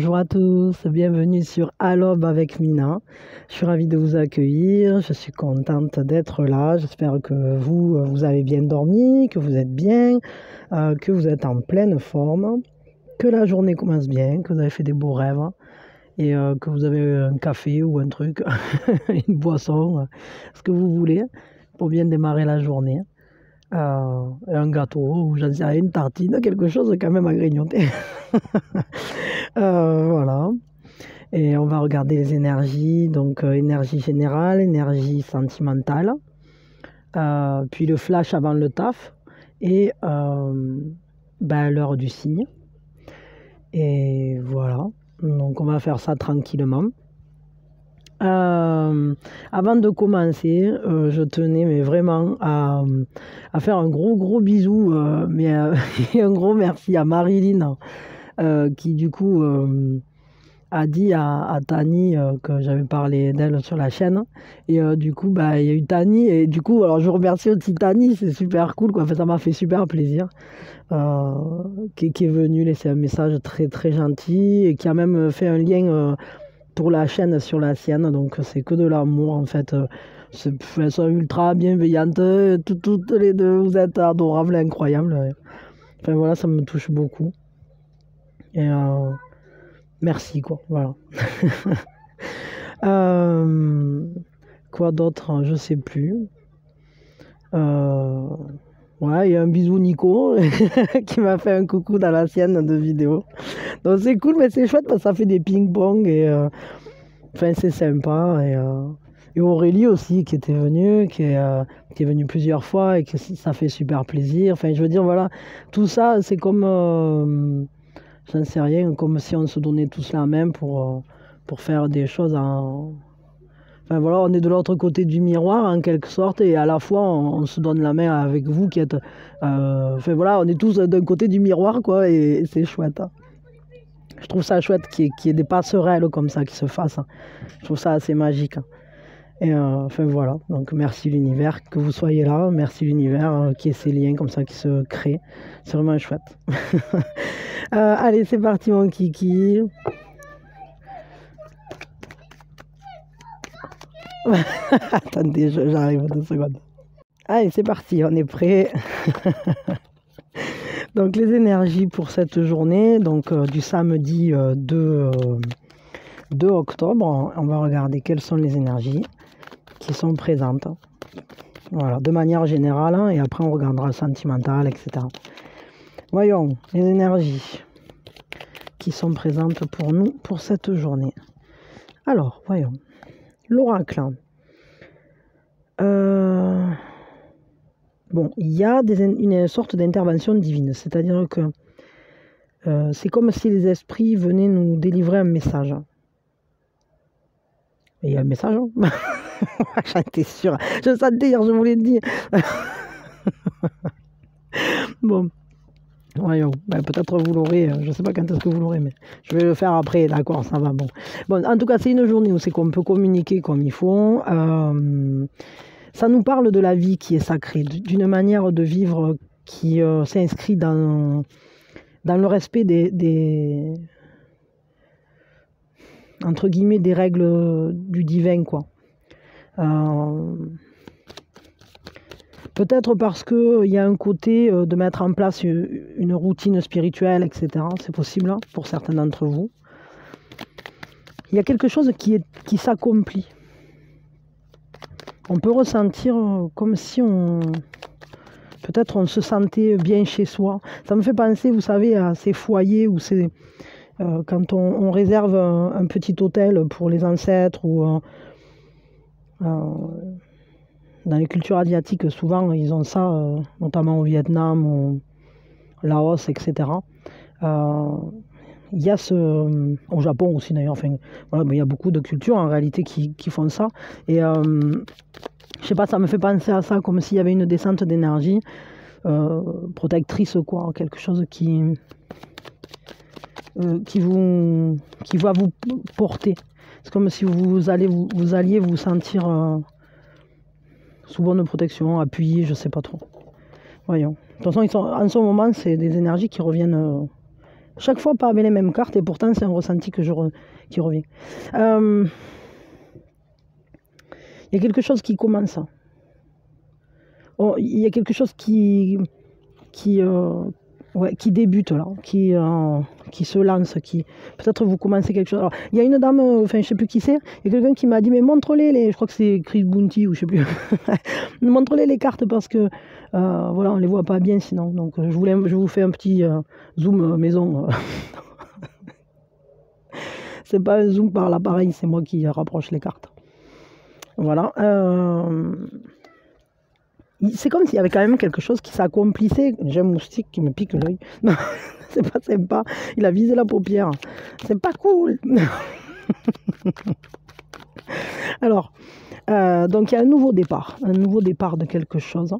Bonjour à tous, bienvenue sur À l'aube avec Mina. Je suis ravie de vous accueillir, je suis contente d'être là. J'espère que vous avez bien dormi, que vous êtes bien, que vous êtes en pleine forme, que la journée commence bien, que vous avez fait des beaux rêves et que vous avez un café ou un truc, une boisson, ce que vous voulez pour bien démarrer la journée. Un gâteau ou j'en sais rien, une tartine, quelque chose quand même à grignoter. Voilà. Et on va regarder les énergies, donc énergie générale, énergie sentimentale, puis le flash avant le taf et l'heure du signe. Et voilà, donc on va faire ça tranquillement. Avant de commencer, je tenais mais vraiment à faire un gros bisou, et un gros merci à Marilyn qui du coup a dit à Tani que j'avais parlé d'elle sur la chaîne. Et du coup, il y a eu Tani. Et du coup, alors je remercie aussi Tani, c'est super cool, quoi. Enfin, ça m'a fait super plaisir. Qui est venu laisser un message très très gentil et qui a même fait un lien pour la chaîne sur la sienne. Donc, c'est que de l'amour en fait. Elles sont ultra bienveillantes. Toutes les deux, vous êtes adorables, incroyables. Enfin, voilà, ça me touche beaucoup. Et merci, quoi. Voilà. Quoi d'autre? Je sais plus. Ouais, il y a un bisou Nico qui m'a fait un coucou dans la sienne de vidéo. Donc c'est cool, mais c'est chouette parce que ça fait des ping-pong et enfin c'est sympa. Et Aurélie aussi qui était venue, qui est venue plusieurs fois et que ça fait super plaisir. Enfin, je veux dire, voilà, tout ça, c'est comme, j'en sais rien, comme si on se donnait tous la main pour faire des choses en. Enfin voilà, on est de l'autre côté du miroir en quelque sorte et à la fois on se donne la main avec vous qui êtes. Enfin voilà, on est tous d'un côté du miroir quoi et c'est chouette. Je trouve ça chouette qu'il y ait des passerelles comme ça qui se fassent. Je trouve ça assez magique. Et enfin voilà, donc merci l'univers que vous soyez là, merci l'univers qu'il y ait ces liens comme ça qui se créent. C'est vraiment chouette. Allez, c'est parti mon kiki. Attendez, j'arrive 2 secondes. Allez, c'est parti, on est prêt. Donc les énergies pour cette journée, donc du samedi 2 octobre, on va regarder quelles sont les énergies qui sont présentes. Voilà, de manière générale, hein, et après on regardera sentimental, etc. Voyons les énergies qui sont présentes pour nous pour cette journée. Alors, voyons. L'oracle. Bon, il y a une sorte d'intervention divine, c'est-à-dire que c'est comme si les esprits venaient nous délivrer un message. Et il y a un message, hein. J'étais sûre, je sentais hier, je vous l'ai dit. Bon, voyons, peut-être vous l'aurez, je ne sais pas quand est-ce que vous l'aurez, mais je vais le faire après, d'accord, ça va, bon. Bon, en tout cas, c'est une journée où c'est qu'on peut communiquer comme il faut. Ça nous parle de la vie qui est sacrée, d'une manière de vivre qui s'inscrit dans le respect des entre guillemets des règles du divin, quoi. Peut-être parce qu'il y a un côté de mettre en place une routine spirituelle, etc. C'est possible hein, pour certains d'entre vous. Il y a quelque chose qui s'accomplit. On peut ressentir comme si peut-être on se sentait bien chez soi. Ça me fait penser, vous savez, à ces foyers où c'est quand on réserve un petit hôtel pour les ancêtres ou dans les cultures asiatiques, souvent ils ont ça, notamment au Vietnam, au Laos, etc. Il y a au Japon aussi d'ailleurs, enfin, voilà, il y a beaucoup de cultures en réalité qui font ça. Et je sais pas, ça me fait penser à ça, comme s'il y avait une descente d'énergie protectrice, quoi, quelque chose qui va vous porter. C'est comme si vous alliez vous sentir sous bonne protection, appuyé, je sais pas trop. Voyons. De toute façon, en ce moment, c'est des énergies qui reviennent Chaque fois pas avec les mêmes cartes et pourtant c'est un ressenti que qui revient. Il y a quelque chose qui commence. Oh, il y a quelque chose qui débute là, qui se lance, qui peut-être vous commencez quelque chose. Alors, il y a une dame, enfin je sais plus qui c'est, il y a quelqu'un qui m'a dit mais montre-les, je crois que c'est Chris Bounty ou je sais plus, montre-les les cartes parce que voilà on les voit pas bien sinon. Donc je vous fais un petit zoom maison. C'est pas un zoom par l'appareil, c'est moi qui rapproche les cartes. Voilà. C'est comme s'il y avait quand même quelque chose qui s'accomplissait. J'ai un moustique qui me pique l'œil. Non, c'est pas sympa. Il a visé la paupière. C'est pas cool. Alors, donc il y a un nouveau départ de quelque chose.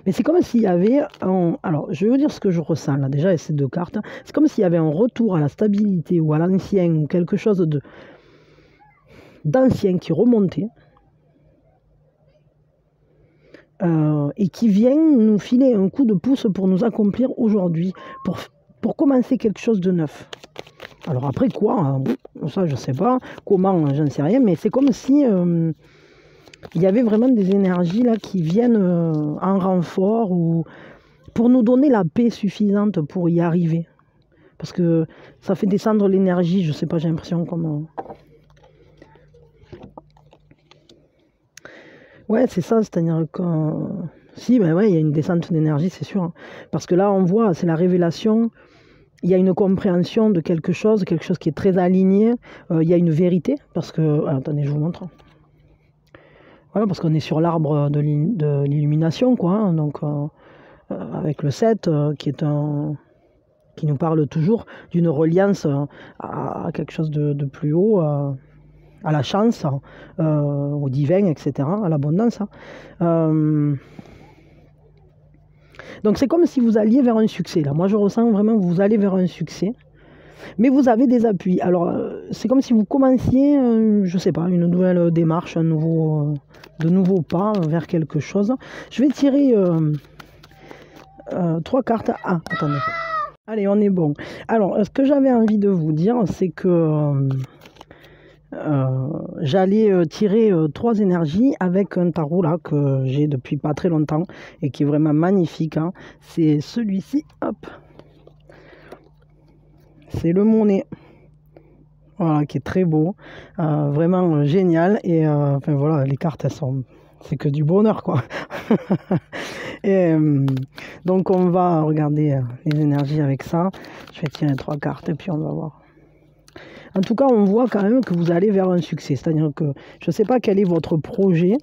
Mais c'est comme s'il y avait alors, je vais vous dire ce que je ressens là, déjà, avec ces deux cartes. C'est comme s'il y avait un retour à la stabilité ou à l'ancien, ou quelque chose d'ancien qui remontait. Et qui vient nous filer un coup de pouce pour nous accomplir aujourd'hui, pour commencer quelque chose de neuf. Alors après quoi, hein, ça je sais pas, comment, j'en sais rien, mais c'est comme si il y avait vraiment des énergies là qui viennent en renfort ou pour nous donner la paix suffisante pour y arriver. Parce que ça fait descendre l'énergie, je sais pas, j'ai l'impression comme... Ouais, c'est ça, c'est-à-dire que... Si, ben ouais, il y a une descente d'énergie, c'est sûr. Hein. Parce que là, on voit, c'est la révélation, il y a une compréhension de quelque chose qui est très aligné, il y a une vérité, parce que... Ah, attendez, je vous montre. Voilà, parce qu'on est sur l'arbre de l'illumination, quoi. Hein, donc, avec le 7, qui nous parle toujours d'une reliance à quelque chose de plus haut, à la chance, au divin, etc., à l'abondance. Donc c'est comme si vous alliez vers un succès. Là. Moi, je ressens vraiment que vous allez vers un succès. Mais vous avez des appuis. Alors, c'est comme si vous commenciez, je ne sais pas, une nouvelle démarche, de nouveaux pas vers quelque chose. Je vais tirer 3 cartes. Ah, attendez. Allez, on est bon. Alors, ce que j'avais envie de vous dire, c'est que... j'allais tirer 3 énergies avec un tarot là que j'ai depuis pas très longtemps et qui est vraiment magnifique. Hein. C'est celui-ci, hop. C'est le Monnet. Voilà, qui est très beau, vraiment génial. Et enfin voilà, les cartes elles sont, c'est que du bonheur quoi. Et donc on va regarder les énergies avec ça. Je vais tirer 3 cartes et puis on va voir. En tout cas, on voit quand même que vous allez vers un succès. C'est-à-dire que je ne sais pas quel est votre projet,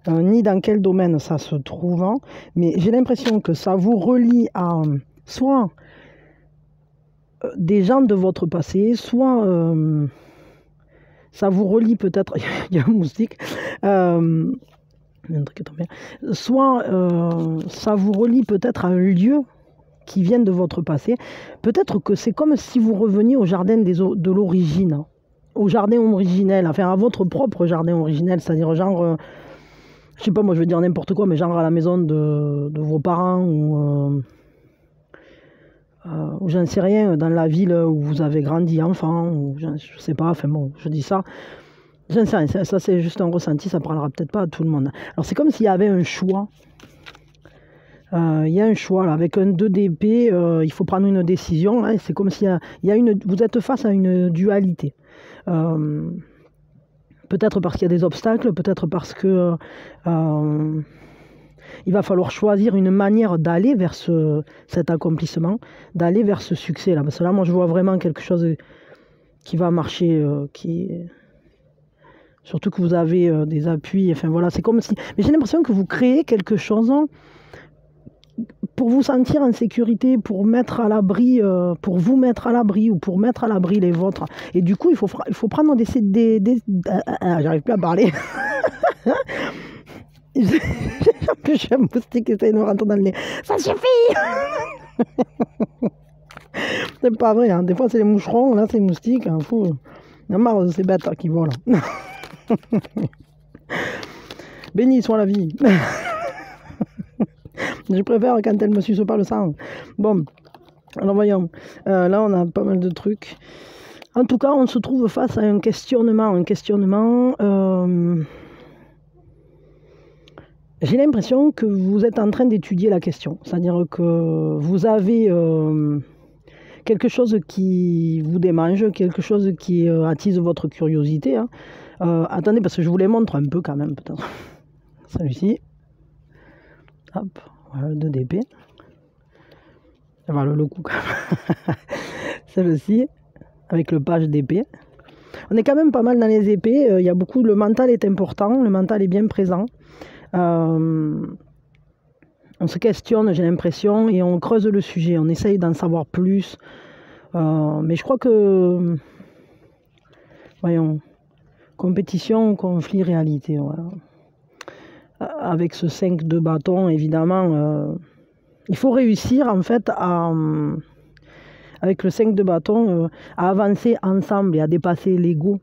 ni dans quel domaine ça se trouve, hein, mais j'ai l'impression que ça vous relie à soit des gens de votre passé, soit ça vous relie peut-être, il y a un moustique, soit ça vous relie peut-être à un lieu qui viennent de votre passé. Peut-être que c'est comme si vous reveniez au jardin de l'origine, au jardin originel, enfin à votre propre jardin originel, c'est-à-dire genre, je sais pas, moi je veux dire n'importe quoi, mais genre à la maison de vos parents ou j'en sais rien, dans la ville où vous avez grandi enfant, ou je sais pas, enfin bon, je dis ça. J'en sais rien, ça c'est juste un ressenti, ça parlera peut-être pas à tout le monde. Alors c'est comme s'il y avait un choix. Il y a un choix là, avec un 2 d'épée, il faut prendre une décision. Hein, c'est comme s'il y a vous êtes face à une dualité. Peut-être parce qu'il y a des obstacles, peut-être parce que il va falloir choisir une manière d'aller vers cet accomplissement, d'aller vers ce succès là. Parce que là, moi, je vois vraiment quelque chose qui va marcher, surtout que vous avez des appuis. Enfin voilà, c'est comme si. Mais j'ai l'impression que vous créez quelque chose. Pour vous sentir en sécurité, pour mettre à l'abri, pour vous mettre à l'abri ou pour mettre à l'abri les vôtres. Et du coup, il faut prendre j'arrive plus à parler. J'ai un moustique qui essaie de me rentrer dans le nez. Ça suffit. C'est pas vrai, hein. Des fois c'est les moucherons, là c'est les moustiques. Hein. Il y a marre de ces bêtes qui volent. Béni soit la vie. Je préfère quand elle me suce pas le sang. Bon, Alors voyons, là on a pas mal de trucs. En tout cas, on se trouve face à un questionnement. J'ai l'impression que vous êtes en train d'étudier la question. C'est-à-dire que vous avez quelque chose qui vous démange, quelque chose qui attise votre curiosité. Hein. Attendez, parce que je vous les montre un peu quand même, peut-être. Celui-ci. Hop, voilà le 2DP. Voilà le coup quand même. Celle-ci, avec le page d'épée. On est quand même pas mal dans les épées. Il y a beaucoup, le mental est important, le mental est bien présent. On se questionne, j'ai l'impression, et on creuse le sujet. On essaye d'en savoir plus. Mais je crois que... Voyons. Compétition, conflit, réalité. Voilà. Avec ce 5 de bâton, évidemment, il faut réussir, en fait, avec le 5 de bâton, à avancer ensemble et à dépasser l'ego.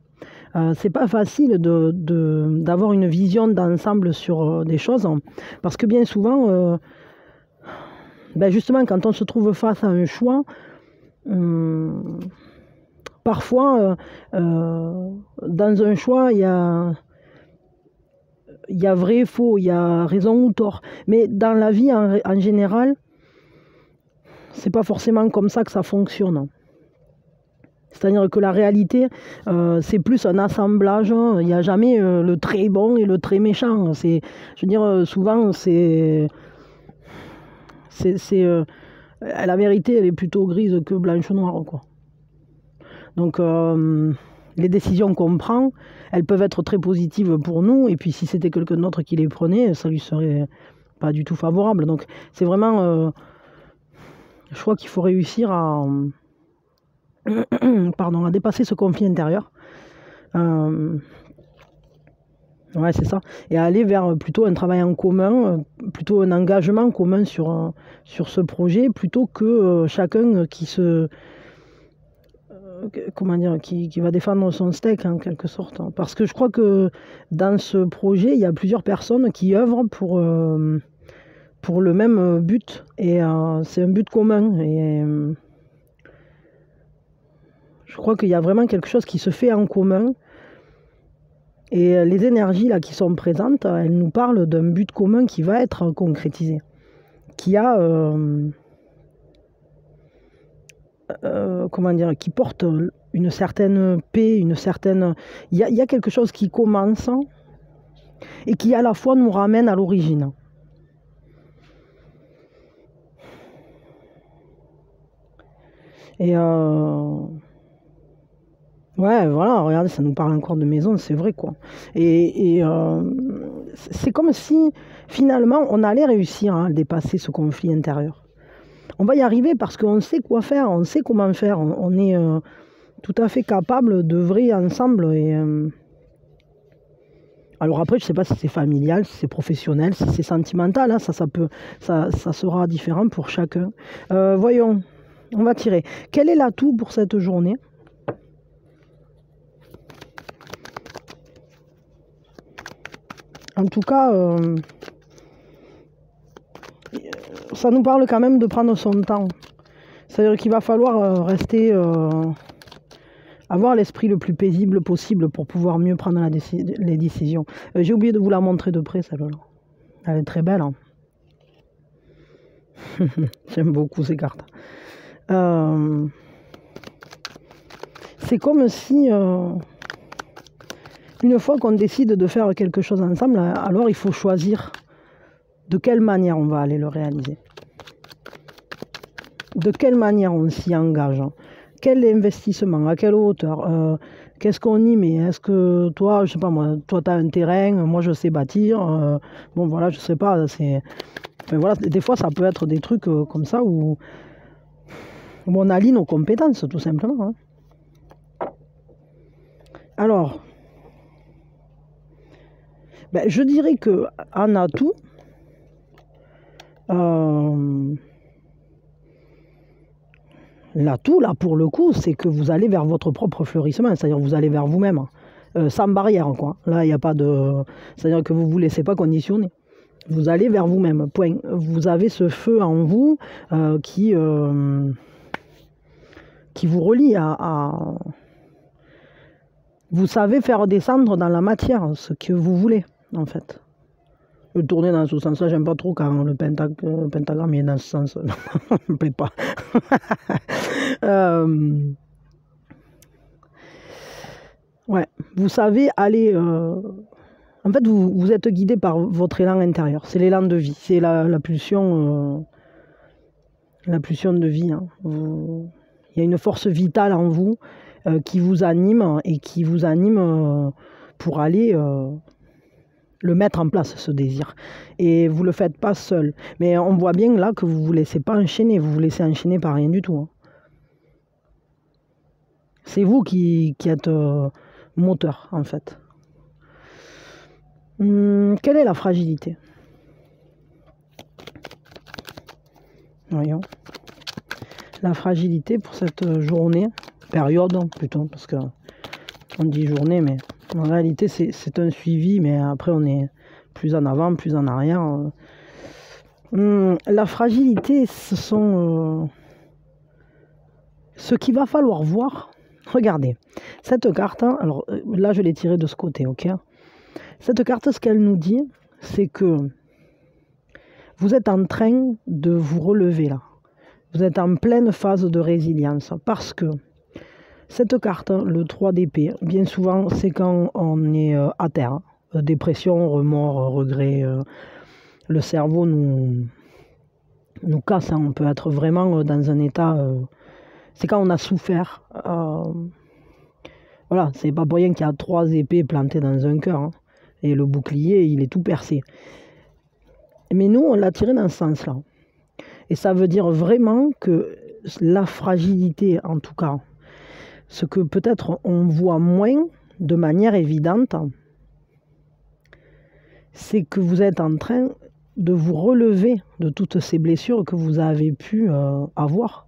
C'est pas facile d'avoir une vision d'ensemble sur des choses, parce que bien souvent, justement, quand on se trouve face à un choix, parfois, dans un choix, il y a vrai, faux, il y a raison ou tort. Mais dans la vie, en général, c'est pas forcément comme ça que ça fonctionne. C'est-à-dire que la réalité, c'est plus un assemblage. Il n'y a jamais le très bon et le très méchant. Je veux dire, souvent, la vérité, elle est plutôt grise que blanche-noire, quoi. Donc, les décisions qu'on prend, elles peuvent être très positives pour nous. Et puis, si c'était quelqu'un d'autre qui les prenait, ça lui serait pas du tout favorable. Donc, c'est vraiment... je crois qu'il faut réussir à dépasser ce conflit intérieur. Ouais, c'est ça. Et à aller vers plutôt un travail en commun, plutôt un engagement commun sur ce projet, plutôt que chacun qui se... qui va défendre son steak, en quelque sorte. Parce que je crois que dans ce projet, il y a plusieurs personnes qui œuvrent pour le même but. Et c'est un but commun. Et... je crois qu'il y a vraiment quelque chose qui se fait en commun. Et les énergies là qui sont présentes, elles nous parlent d'un but commun qui va être concrétisé. Qui a... qui porte une certaine paix, une certaine... Il y a quelque chose qui commence et qui à la fois nous ramène à l'origine. Et... ouais, voilà, regardez, ça nous parle encore de maison, c'est vrai, quoi. Et c'est comme si, finalement, on allait réussir à dépasser ce conflit intérieur. On va y arriver parce qu'on sait quoi faire, on sait comment faire, on est tout à fait capable d'œuvrer ensemble. Et, alors après, je ne sais pas si c'est familial, si c'est professionnel, si c'est sentimental, hein, ça sera différent pour chacun. Voyons, on va tirer. Quel est l'atout pour cette journée ? En tout cas, ça nous parle quand même de prendre son temps. C'est-à-dire qu'il va falloir rester, avoir l'esprit le plus paisible possible pour pouvoir mieux prendre les décisions. J'ai oublié de vous la montrer de près, celle-là. Elle est très belle. Hein. J'aime beaucoup ces cartes. C'est comme si... une fois qu'on décide de faire quelque chose ensemble, alors il faut choisir de quelle manière on va aller le réaliser. De quelle manière on s'y engage. Quel investissement, à quelle hauteur, qu'est-ce qu'on y met. Est-ce que toi, je sais pas moi, toi tu as un terrain, moi je sais bâtir. Bon voilà, je sais pas. Enfin, voilà, des fois ça peut être des trucs comme ça où on allie nos compétences tout simplement. Hein. Alors... je dirais qu'en atout, l'atout, là, pour le coup, c'est que vous allez vers votre propre fleurissement, c'est-à-dire vous allez vers vous-même, sans barrière, quoi. Là, il n'y a pas de... C'est-à-dire que vous ne vous laissez pas conditionner. Vous allez vers vous-même, point. Vous avez ce feu en vous qui qui vous relie à... Vous savez faire descendre dans la matière ce que vous voulez, en fait. Le tourner dans ce sens-là, j'aime pas trop quand le pentagramme est dans ce sens. Ça me plaît pas. Ouais, vous savez aller... En fait, vous êtes guidé par votre élan intérieur. C'est l'élan de vie. C'est la pulsion de vie. Hein. Il y a une force vitale en vous qui vous anime et qui vous anime pour aller le mettre en place, ce désir. Et vous ne le faites pas seul. Mais on voit bien là que vous ne vous laissez pas enchaîner. Vous vous laissez enchaîner par rien du tout. Hein. C'est vous qui êtes moteur, en fait. Quelle est la fragilité? Voyons. La fragilité pour cette journée, période plutôt, parce que on dit journée, mais en réalité c'est un suivi, mais après on est plus en avant, plus en arrière. La fragilité, ce sont ce qu'il va falloir voir. Regardez, cette carte, hein, alors là je l'ai tirée de ce côté, ok? Cette carte, ce qu'elle nous dit, c'est que vous êtes en train de vous relever là. Vous êtes en pleine phase de résilience parce que cette carte, le 3 d'épée, bien souvent, c'est quand on est à terre. Dépression, remords, regrets. Le cerveau nous casse. Hein. On peut être vraiment dans un état... c'est quand on a souffert. Voilà, c'est pas pour rien qu'il y a 3 épées plantées dans un cœur. Hein. Et le bouclier, il est tout percé. Mais nous, on l'a tiré dans ce sens-là. Et ça veut dire vraiment que la fragilité, en tout cas, ce que peut-être on voit moins de manière évidente, c'est que vous êtes en train de vous relever de toutes ces blessures que vous avez pu avoir.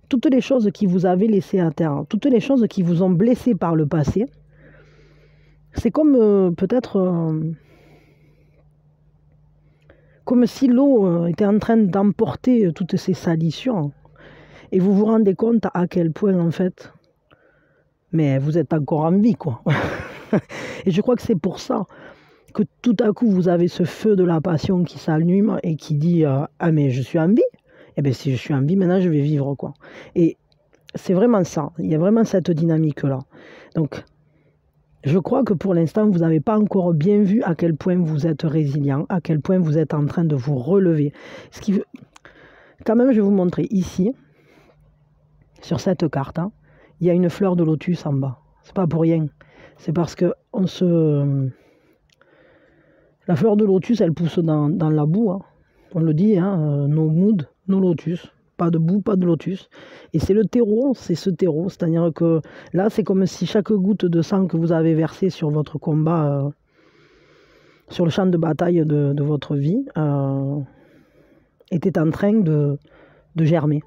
Toutes les choses qui vous avez laissées à terre, toutes les choses qui vous ont blessé par le passé, c'est comme peut-être... comme si l'eau était en train d'emporter toutes ces salissures. Et vous vous rendez compte à quel point, en fait, mais vous êtes encore en vie, quoi. Et je crois que c'est pour ça que tout à coup, vous avez ce feu de la passion qui s'allume et qui dit « Ah, mais je suis en vie ?» Eh bien, si je suis en vie, maintenant, je vais vivre, quoi. Et c'est vraiment ça. Il y a vraiment cette dynamique-là. Donc, je crois que pour l'instant, vous n'avez pas encore bien vu à quel point vous êtes résilient, à quel point vous êtes en train de vous relever. Ce qui... Quand même, je vais vous montrer ici, sur cette carte, hein, il y a une fleur de lotus en bas. C'est pas pour rien. C'est parce que la fleur de lotus, elle pousse dans la boue. Hein. On le dit, hein, no mood, no lotus. Pas de boue, pas de lotus. Et c'est le terreau, c'est ce terreau. C'est-à-dire que là, c'est comme si chaque goutte de sang que vous avez versée sur votre combat, sur le champ de bataille de votre vie, était en train de germer.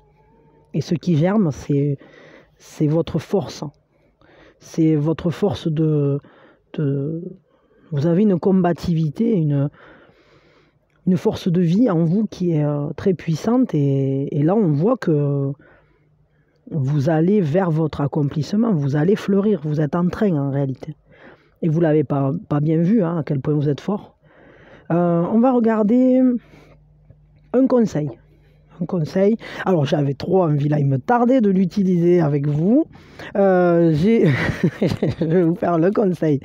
Et ce qui germe, c'est votre force. C'est votre force de... Vous avez une combativité, une force de vie en vous qui est très puissante. Et là, on voit que vous allez vers votre accomplissement. Vous allez fleurir. Vous êtes en train, en réalité. Et vous ne l'avez pas bien vu, hein, à quel point vous êtes fort. On va regarder un conseil. Un conseil. Alors, j'avais trop envie, là, il me tardait de l'utiliser avec vous. Je vais vous faire le conseil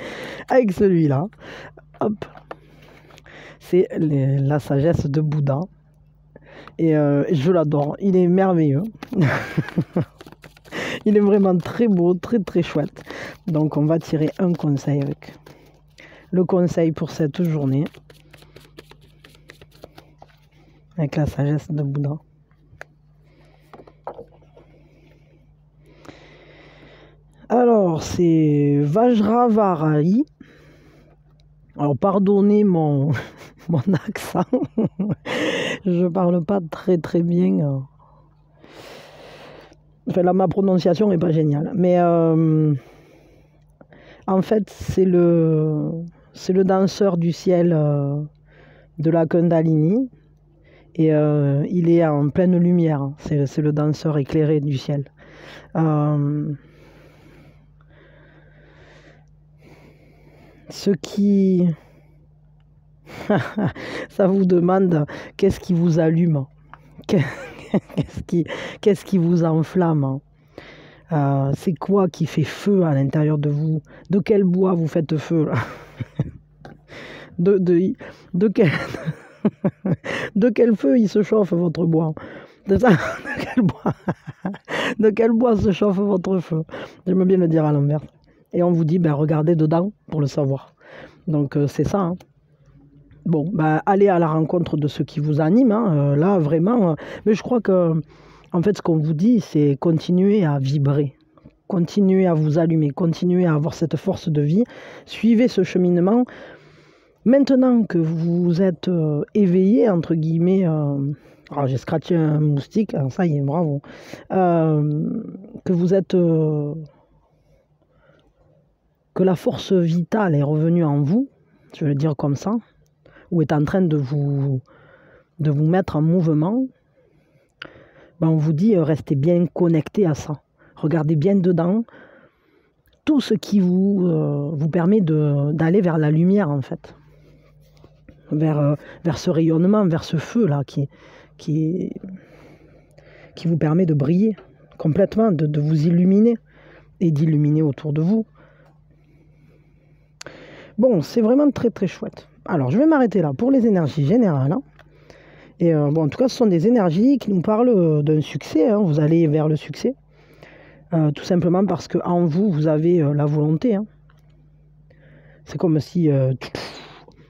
avec celui-là. Hop. C'est la sagesse de Bouddha. Et je l'adore. Il est merveilleux. Il est vraiment très beau, très très chouette. Donc, on va tirer un conseil avec le conseil pour cette journée. Avec la sagesse de Bouddha. Alors, c'est Vajravarari. Alors, pardonnez mon accent. Je parle pas très très bien. Enfin, là, ma prononciation n'est pas géniale. Mais en fait, c'est le danseur du ciel de la Kundalini. Et il est en pleine lumière. C'est le danseur éclairé du ciel. Euh, ce qui... Ça vous demande qu'est-ce qui vous allume, qu'est-ce qui vous enflamme, c'est quoi qui fait feu à l'intérieur de vous, de quel bois vous faites feu là de quel... de quel feu il se chauffe votre bois, de quel bois se chauffe votre feu. J'aime bien le dire à l'envers. Et on vous dit, ben, regardez dedans pour le savoir. Donc c'est ça. Hein. Bon, ben, allez à la rencontre de ce qui vous anime. Hein, là, vraiment. Mais je crois que, en fait, ce qu'on vous dit, c'est continuer à vibrer. Continuez à vous allumer. Continuez à avoir cette force de vie. Suivez ce cheminement. Maintenant que vous êtes éveillé, entre guillemets, alors j'ai scratché un moustique, alors ça y est, bravo, que vous êtes, que la force vitale est revenue en vous, je vais le dire comme ça, ou est en train de vous mettre en mouvement, ben on vous dit restez bien connecté à ça, regardez bien dedans, tout ce qui vous permet d'aller vers la lumière en fait. Vers ce rayonnement, vers ce feu-là qui vous permet de briller complètement, de vous illuminer et d'illuminer autour de vous. Bon, c'est vraiment très très chouette. Alors, je vais m'arrêter là pour les énergies générales. Hein. Et bon, en tout cas, ce sont des énergies qui nous parlent d'un succès. Hein. Vous allez vers le succès. Tout simplement parce qu'en vous, vous avez la volonté. Hein. C'est comme si...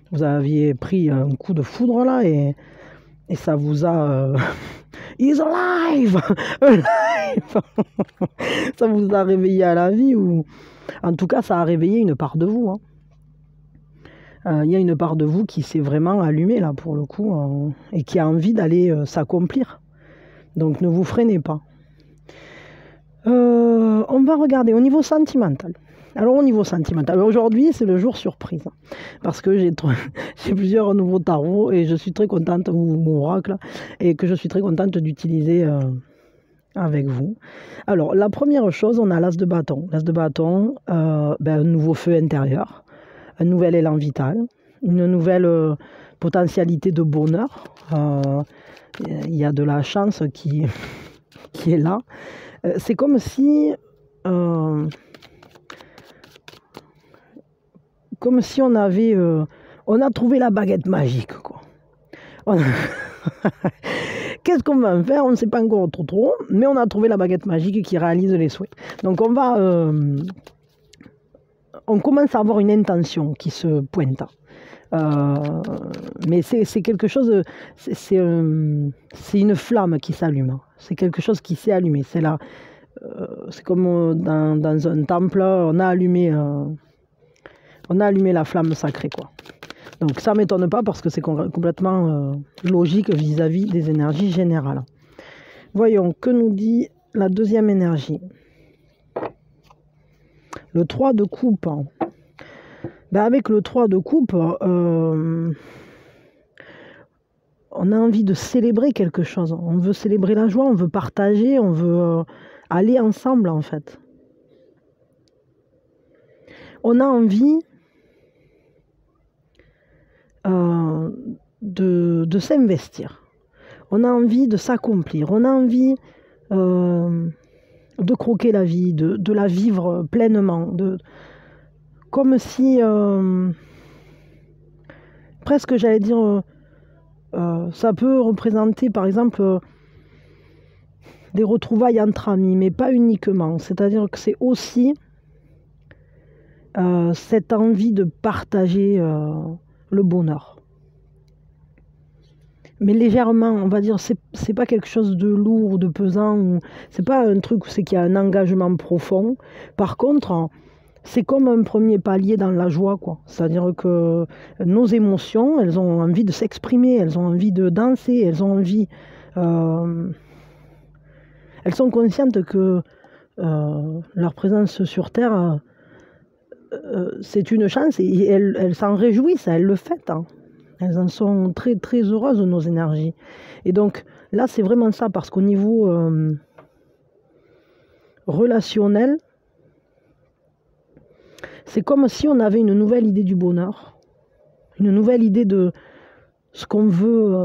vous aviez pris un coup de foudre là et ça vous a... He's alive! Alive! Ça vous a réveillé à la vie ou... En tout cas, ça a réveillé une part de vous. Hein. Y a une part de vous qui s'est vraiment allumée là pour le coup et qui a envie d'aller s'accomplir. Donc ne vous freinez pas. On va regarder au niveau sentimental. Alors au niveau sentimental, aujourd'hui c'est le jour surprise, parce que j'ai plusieurs nouveaux tarots et je suis très contente, ou mon oracle, et que je suis très contente d'utiliser avec vous. Alors la première chose, on a l'as de bâton. L'as de bâton, un nouveau feu intérieur, un nouvel élan vital, une nouvelle potentialité de bonheur. Il y a de la chance qui est là. C'est comme si... comme si on avait... on a trouvé la baguette magique, quoi. Qu'est-ce qu'on va en faire? On ne sait pas encore trop, mais on a trouvé la baguette magique qui réalise les souhaits. Donc on va... on commence à avoir une intention qui se pointe. Mais c'est quelque chose... C'est une flamme qui s'allume. C'est quelque chose qui s'est allumé. C'est là... c'est comme dans un temple, on a allumé la flamme sacrée, quoi. Donc ça ne m'étonne pas parce que c'est complètement logique vis-à-vis des énergies générales. Voyons, que nous dit la deuxième énergie? Le 3 de coupe. Ben avec le 3 de coupe, on a envie de célébrer quelque chose. On veut célébrer la joie, on veut partager, on veut aller ensemble en fait. On a envie de s'investir. On a envie de s'accomplir. On a envie de croquer la vie, de la vivre pleinement. Comme si, presque j'allais dire, ça peut représenter par exemple des retrouvailles entre amis, mais pas uniquement. C'est-à-dire que c'est aussi cette envie de partager le bonheur. Mais légèrement, on va dire, c'est pas quelque chose de lourd ou de pesant, c'est pas un truc où c'est qu'il y a un engagement profond. Par contre, c'est comme un premier palier dans la joie, quoi. C'est-à-dire que nos émotions, elles ont envie de s'exprimer, elles ont envie de danser, elles ont envie... elles sont conscientes que leur présence sur Terre... c'est une chance et elles s'en réjouissent, elles le fêtent. Hein. Elles en sont très très heureuses, nos énergies. Et donc là, c'est vraiment ça, parce qu'au niveau relationnel, c'est comme si on avait une nouvelle idée du bonheur, une nouvelle idée de ce qu'on veut.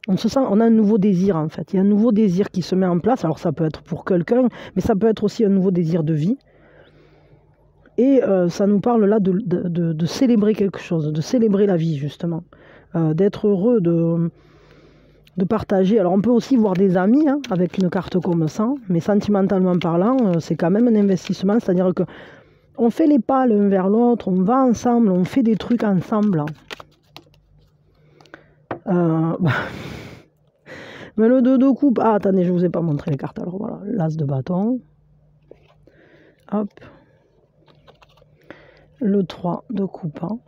On se sent, on a un nouveau désir en fait. Il y a un nouveau désir qui se met en place. Alors ça peut être pour quelqu'un, mais ça peut être aussi un nouveau désir de vie. Et ça nous parle là de célébrer quelque chose, de célébrer la vie justement, d'être heureux, de partager. Alors on peut aussi voir des amis hein, avec une carte comme ça, mais sentimentalement parlant, c'est quand même un investissement, c'est-à-dire que on fait les pas l'un vers l'autre, on va ensemble, on fait des trucs ensemble. Mais le 2 de coupe, ah attendez, je ne vous ai pas montré les cartes, alors voilà, l'as de bâton, hop, le 3 de coupant.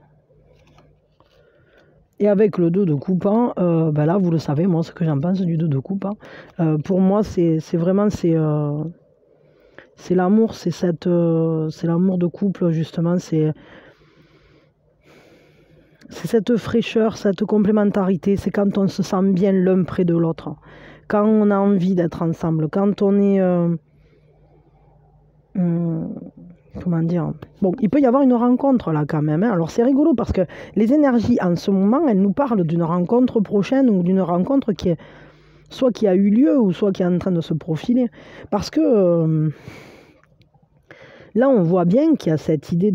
Et avec le 2 de coupant, ben là, vous le savez, moi, ce que j'en pense du 2 de coupant. Pour moi, c'est vraiment, c'est l'amour, c'est l'amour de couple, justement, c'est cette fraîcheur, cette complémentarité, c'est quand on se sent bien l'un près de l'autre, quand on a envie d'être ensemble, quand on est... comment dire, bon, il peut y avoir une rencontre là quand même, hein. Alors c'est rigolo parce que les énergies en ce moment, elles nous parlent d'une rencontre prochaine ou d'une rencontre qui est soit qui a eu lieu ou soit qui est en train de se profiler, parce que là on voit bien qu'il y a cette idée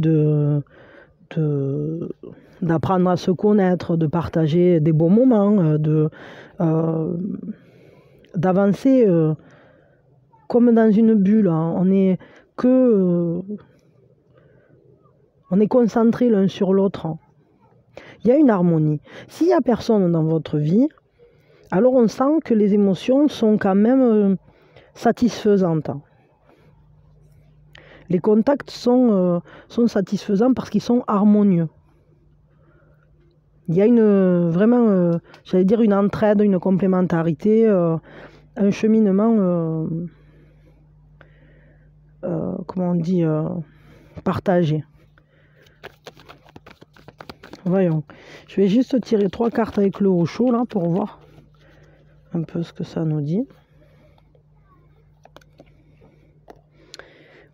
d'apprendre à se connaître, de partager des bons moments, d'avancer comme dans une bulle, hein. On est concentré l'un sur l'autre. Il y a une harmonie. S'il n'y a personne dans votre vie, alors on sent que les émotions sont quand même satisfaisantes. Les contacts sont satisfaisants parce qu'ils sont harmonieux. Il y a vraiment, j'allais dire, une entraide, une complémentarité, un cheminement, comment on dit, partagé. Voyons. Je vais juste tirer 3 cartes avec le haut chaud là pour voir un peu ce que ça nous dit.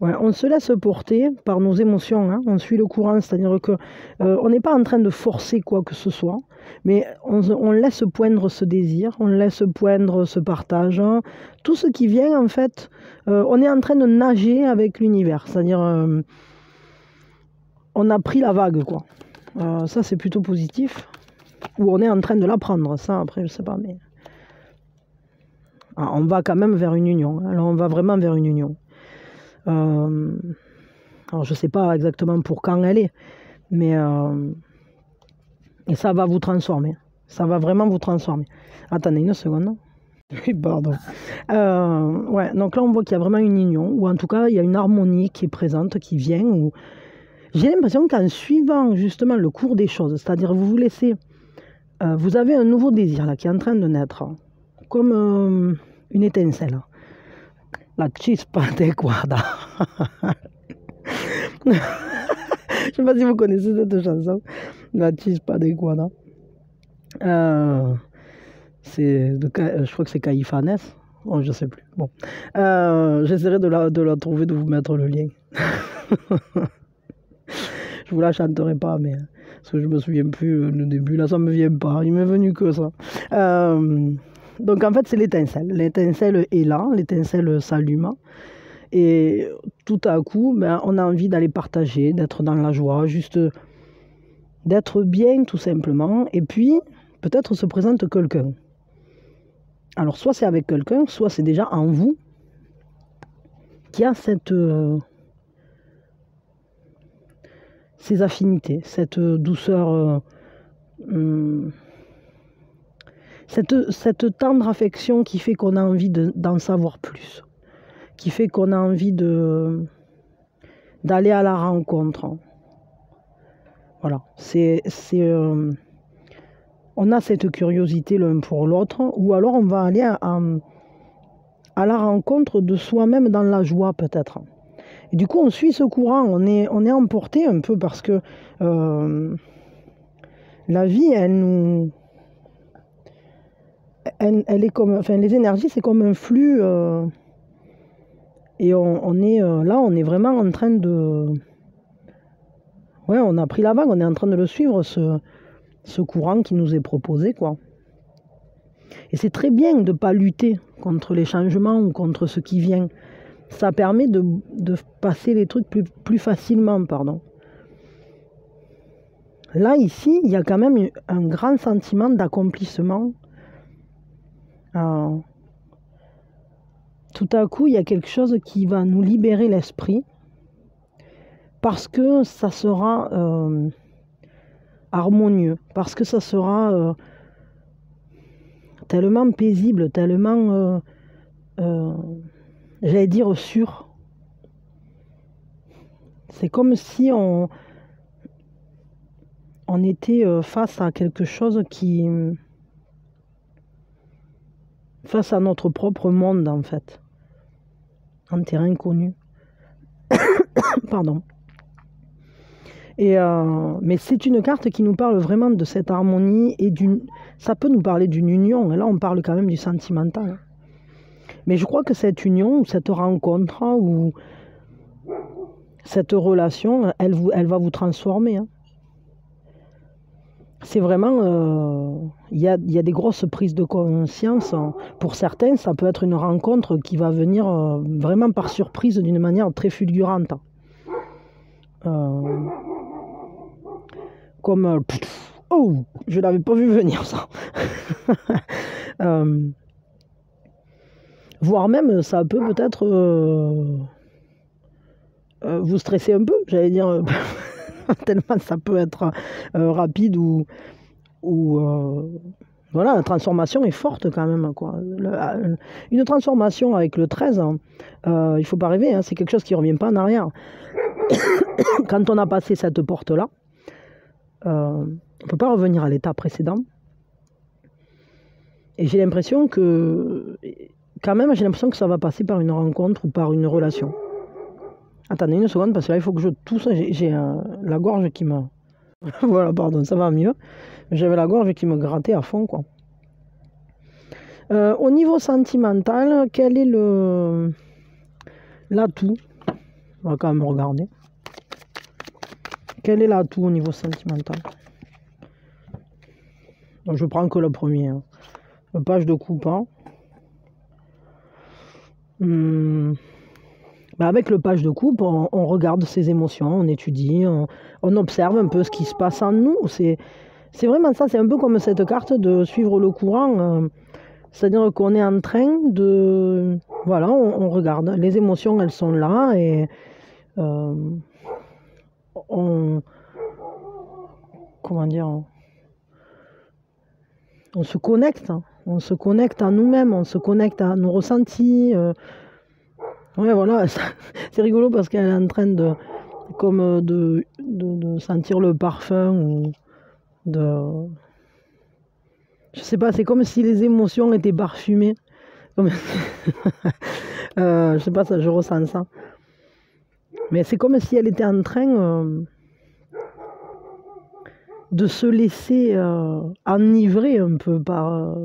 Ouais, on se laisse porter par nos émotions, hein. On suit le courant, c'est-à-dire que on n'est pas en train de forcer quoi que ce soit, mais on laisse poindre ce désir, on laisse poindre ce partage, hein. Tout ce qui vient en fait, on est en train de nager avec l'univers, c'est-à-dire on a pris la vague quoi. Ça c'est plutôt positif, ou on est en train de la prendre, ça après je sais pas, mais on va quand même vers une union, alors on va vraiment vers une union. Alors je sais pas exactement pour quand elle est, mais et ça va vous transformer, ça va vraiment vous transformer. Attendez une seconde. Oui, pardon. Ouais, donc là on voit qu'il y a vraiment une union, ou en tout cas il y a une harmonie qui est présente, qui vient, ou j'ai l'impression qu'en suivant justement le cours des choses, c'est-à-dire vous vous laissez, vous avez un nouveau désir là qui est en train de naître, comme une étincelle. La chispa adequada. Je ne sais pas si vous connaissez cette chanson. La chispa adequada. Je crois que c'est Caifanes. Bon, je ne sais plus. Bon. J'essaierai de la trouver, de vous mettre le lien. Je vous la chanterai pas, mais parce que je me souviens plus le début. Là, ça me vient pas. Il m'est venu que ça. Donc en fait, c'est l'étincelle. L'étincelle est là, l'étincelle s'allume. Et tout à coup, ben, on a envie d'aller partager, d'être dans la joie, juste d'être bien tout simplement. Et puis, peut-être se présente quelqu'un. Alors soit c'est avec quelqu'un, soit c'est déjà en vous qui a ces affinités, cette douceur, cette tendre affection qui fait qu'on a envie d'en savoir plus, qui fait qu'on a envie d'aller à la rencontre. Voilà, on a cette curiosité l'un pour l'autre, ou alors on va aller à la rencontre de soi-même dans la joie peut-être. Et du coup, on suit ce courant, on est emporté un peu parce que la vie, elle est comme, enfin, les énergies, c'est comme un flux. Et on est là, on est vraiment en train de. Ouais, on a pris la vague, on est en train de le suivre, ce courant qui nous est proposé, quoi. Et c'est très bien de ne pas lutter contre les changements ou contre ce qui vient. Ça permet de passer les trucs plus facilement, pardon. Là, ici, il y a quand même un grand sentiment d'accomplissement. Tout à coup, il y a quelque chose qui va nous libérer l'esprit parce que ça sera harmonieux, parce que ça sera tellement paisible, tellement, j'allais dire, sûr. C'est comme si on était face à quelque chose qui... face à notre propre monde, en fait. En terrain connu. Pardon. Mais c'est une carte qui nous parle vraiment de cette harmonie et ça peut nous parler d'une union. Et là, on parle quand même du sentimental. Mais je crois que cette union, cette rencontre ou cette relation, elle va vous transformer. Hein. C'est vraiment... il y a des grosses prises de conscience. Pour certains, ça peut être une rencontre qui va venir vraiment par surprise d'une manière très fulgurante. Comme... oh, je l'avais pas vu venir, ça. Voire même, ça peut peut-être vous stresser un peu, j'allais dire, tellement ça peut être rapide ou voilà, la transformation est forte quand même, quoi. Une transformation avec le 13, il ne faut pas rêver, hein, c'est quelque chose qui ne revient pas en arrière. Quand on a passé cette porte-là, on ne peut pas revenir à l'état précédent. Et j'ai l'impression que... Quand même, j'ai l'impression que ça va passer par une rencontre ou par une relation. Attendez une seconde, parce que là, il faut que je tousse. J'ai la gorge qui me... voilà, pardon, ça va mieux. J'avais la gorge qui me grattait à fond, quoi. Au niveau sentimental, quel est l'atout? On va quand même regarder. Quel est l'atout au niveau sentimental? Donc, je prends que le premier. Hein. Le page de coupe. Hein. Avec le page de coupe, on regarde ses émotions, on étudie, on observe un peu ce qui se passe en nous. C'est vraiment ça, c'est un peu comme cette carte de suivre le courant. C'est-à-dire qu'on est en train de... Voilà, on regarde. Les émotions, elles sont là et comment dire? On se connecte. On se connecte à nous-mêmes, on se connecte à nos ressentis. Ouais, voilà, c'est rigolo parce qu'elle est en train de sentir le parfum ou de... Je sais pas, c'est comme si les émotions étaient parfumées. Je sais pas, ça, je ressens ça. Mais c'est comme si elle était en train de se laisser enivrer un peu par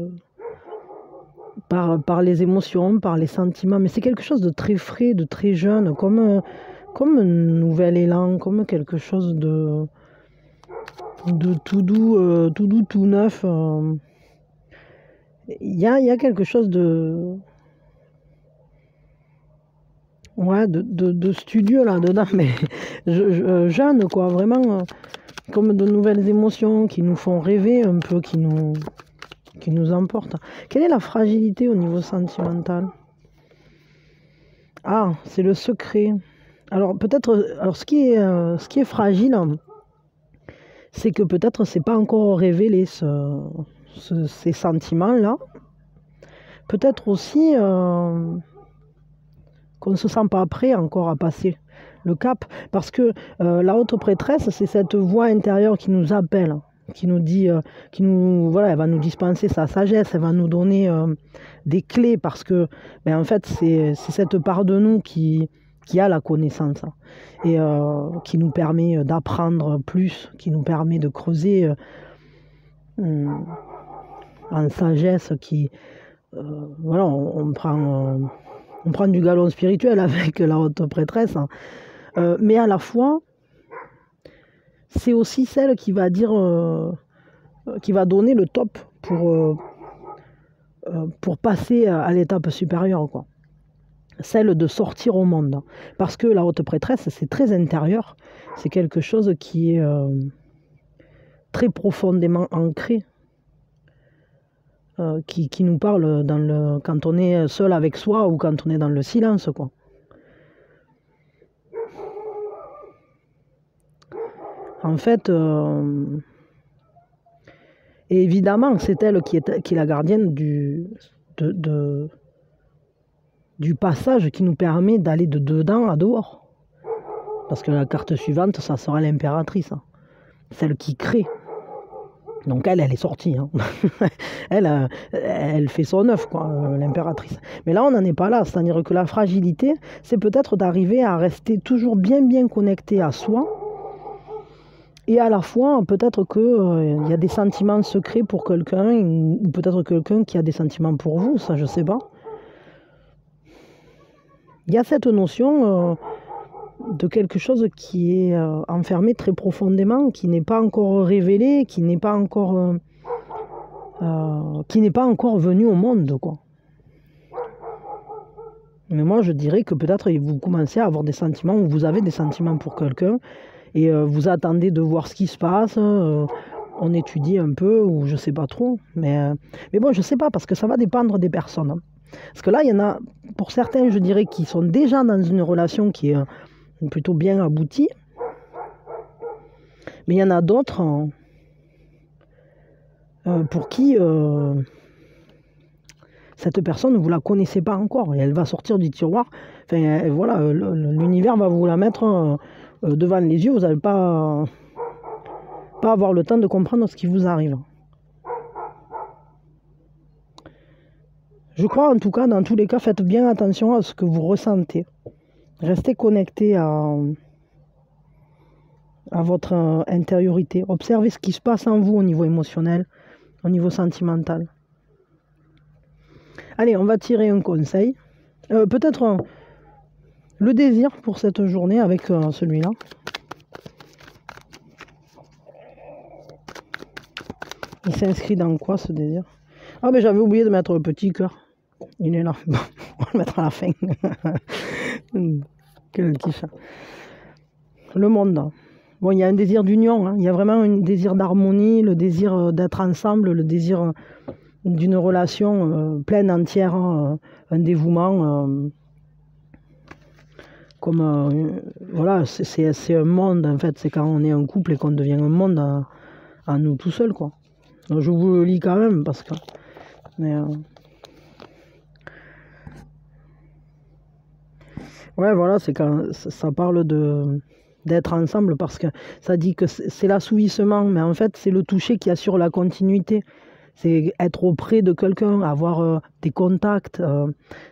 les émotions, par les sentiments. Mais c'est quelque chose de très frais, de très jeune, comme un nouvel élan, comme quelque chose de tout doux, tout neuf. Il y a quelque chose de... Ouais, de studieux là-dedans, mais jeune, quoi, vraiment, comme de nouvelles émotions qui nous font rêver un peu, qui nous emportent. Quelle est la fragilité au niveau sentimental? Ah, c'est le secret. Alors peut-être, alors ce qui est fragile, c'est que peut-être c'est pas encore révélé ces sentiments-là. Peut-être aussi qu'on ne se sent pas prêt encore à passer le cap. Parce que la haute prêtresse, c'est cette voix intérieure qui nous appelle, qui nous dit, voilà, elle va nous dispenser sa sagesse, elle va nous donner des clés. Parce que, en fait, c'est cette part de nous qui a la connaissance et qui nous permet d'apprendre plus, qui nous permet de creuser en sagesse qui... voilà, on prend du galon spirituel avec la haute prêtresse, hein. Mais à la fois, c'est aussi celle qui va dire, qui va donner le top pour passer à l'étape supérieure, quoi. Celle de sortir au monde. Parce que la haute prêtresse, c'est très intérieur, c'est quelque chose qui est très profondément ancré, qui nous parle quand on est seul avec soi ou quand on est dans le silence, quoi. En fait, et évidemment, c'est elle qui est la gardienne du passage qui nous permet d'aller de dedans à dehors. Parce que la carte suivante, ça sera l'impératrice, hein. Celle qui crée. Donc elle est sortie, hein. elle fait son œuvre, quoi, l'impératrice. Mais là, on n'en est pas là. C'est-à-dire que la fragilité, c'est peut-être d'arriver à rester toujours bien connecté à soi. Et à la fois, peut-être qu'il y a des sentiments secrets pour quelqu'un, ou peut-être quelqu'un qui a des sentiments pour vous, ça je sais pas. Il y a cette notion de quelque chose qui est enfermé très profondément, qui n'est pas encore révélé, qui n'est pas encore venu au monde, quoi. Mais moi, je dirais que peut-être vous commencez à avoir des sentiments, ou vous avez des sentiments pour quelqu'un, et vous attendez de voir ce qui se passe, on étudie un peu, ou je sais pas trop. Mais bon, je sais pas, parce que ça va dépendre des personnes, hein. Parce que là, il y en a, pour certains, je dirais, qui sont déjà dans une relation qui est plutôt bien aboutie. Mais il y en a d'autres pour qui cette personne, vous ne la connaissez pas encore. Et elle va sortir du tiroir. Enfin, voilà, l'univers va vous la mettre devant les yeux. Vous n'allez pas avoir le temps de comprendre ce qui vous arrive. Je crois en tout cas, dans tous les cas, faites bien attention à ce que vous ressentez. Restez connecté à votre intériorité. Observez ce qui se passe en vous au niveau émotionnel, au niveau sentimental. Allez, on va tirer un conseil. Peut-être le désir pour cette journée avec celui-là. Il s'inscrit dans quoi, ce désir? Ah, mais j'avais oublié de mettre le petit cœur. Il est là. Bon, on va le mettre à la fin. Quel petit chat. Le monde. Bon, il y a un désir d'union, hein. Il y a vraiment un désir d'harmonie, le désir d'être ensemble, le désir d'une relation pleine, entière, un dévouement. Voilà, c'est un monde, en fait. C'est quand on est un couple et qu'on devient un monde à nous tout seuls, quoi. Donc, je vous le lis quand même, parce que... Mais, ouais, voilà, c'est quand ça parle d'être ensemble, parce que ça dit que c'est l'assouvissement, mais en fait, c'est le toucher qui assure la continuité. C'est être auprès de quelqu'un, avoir des contacts,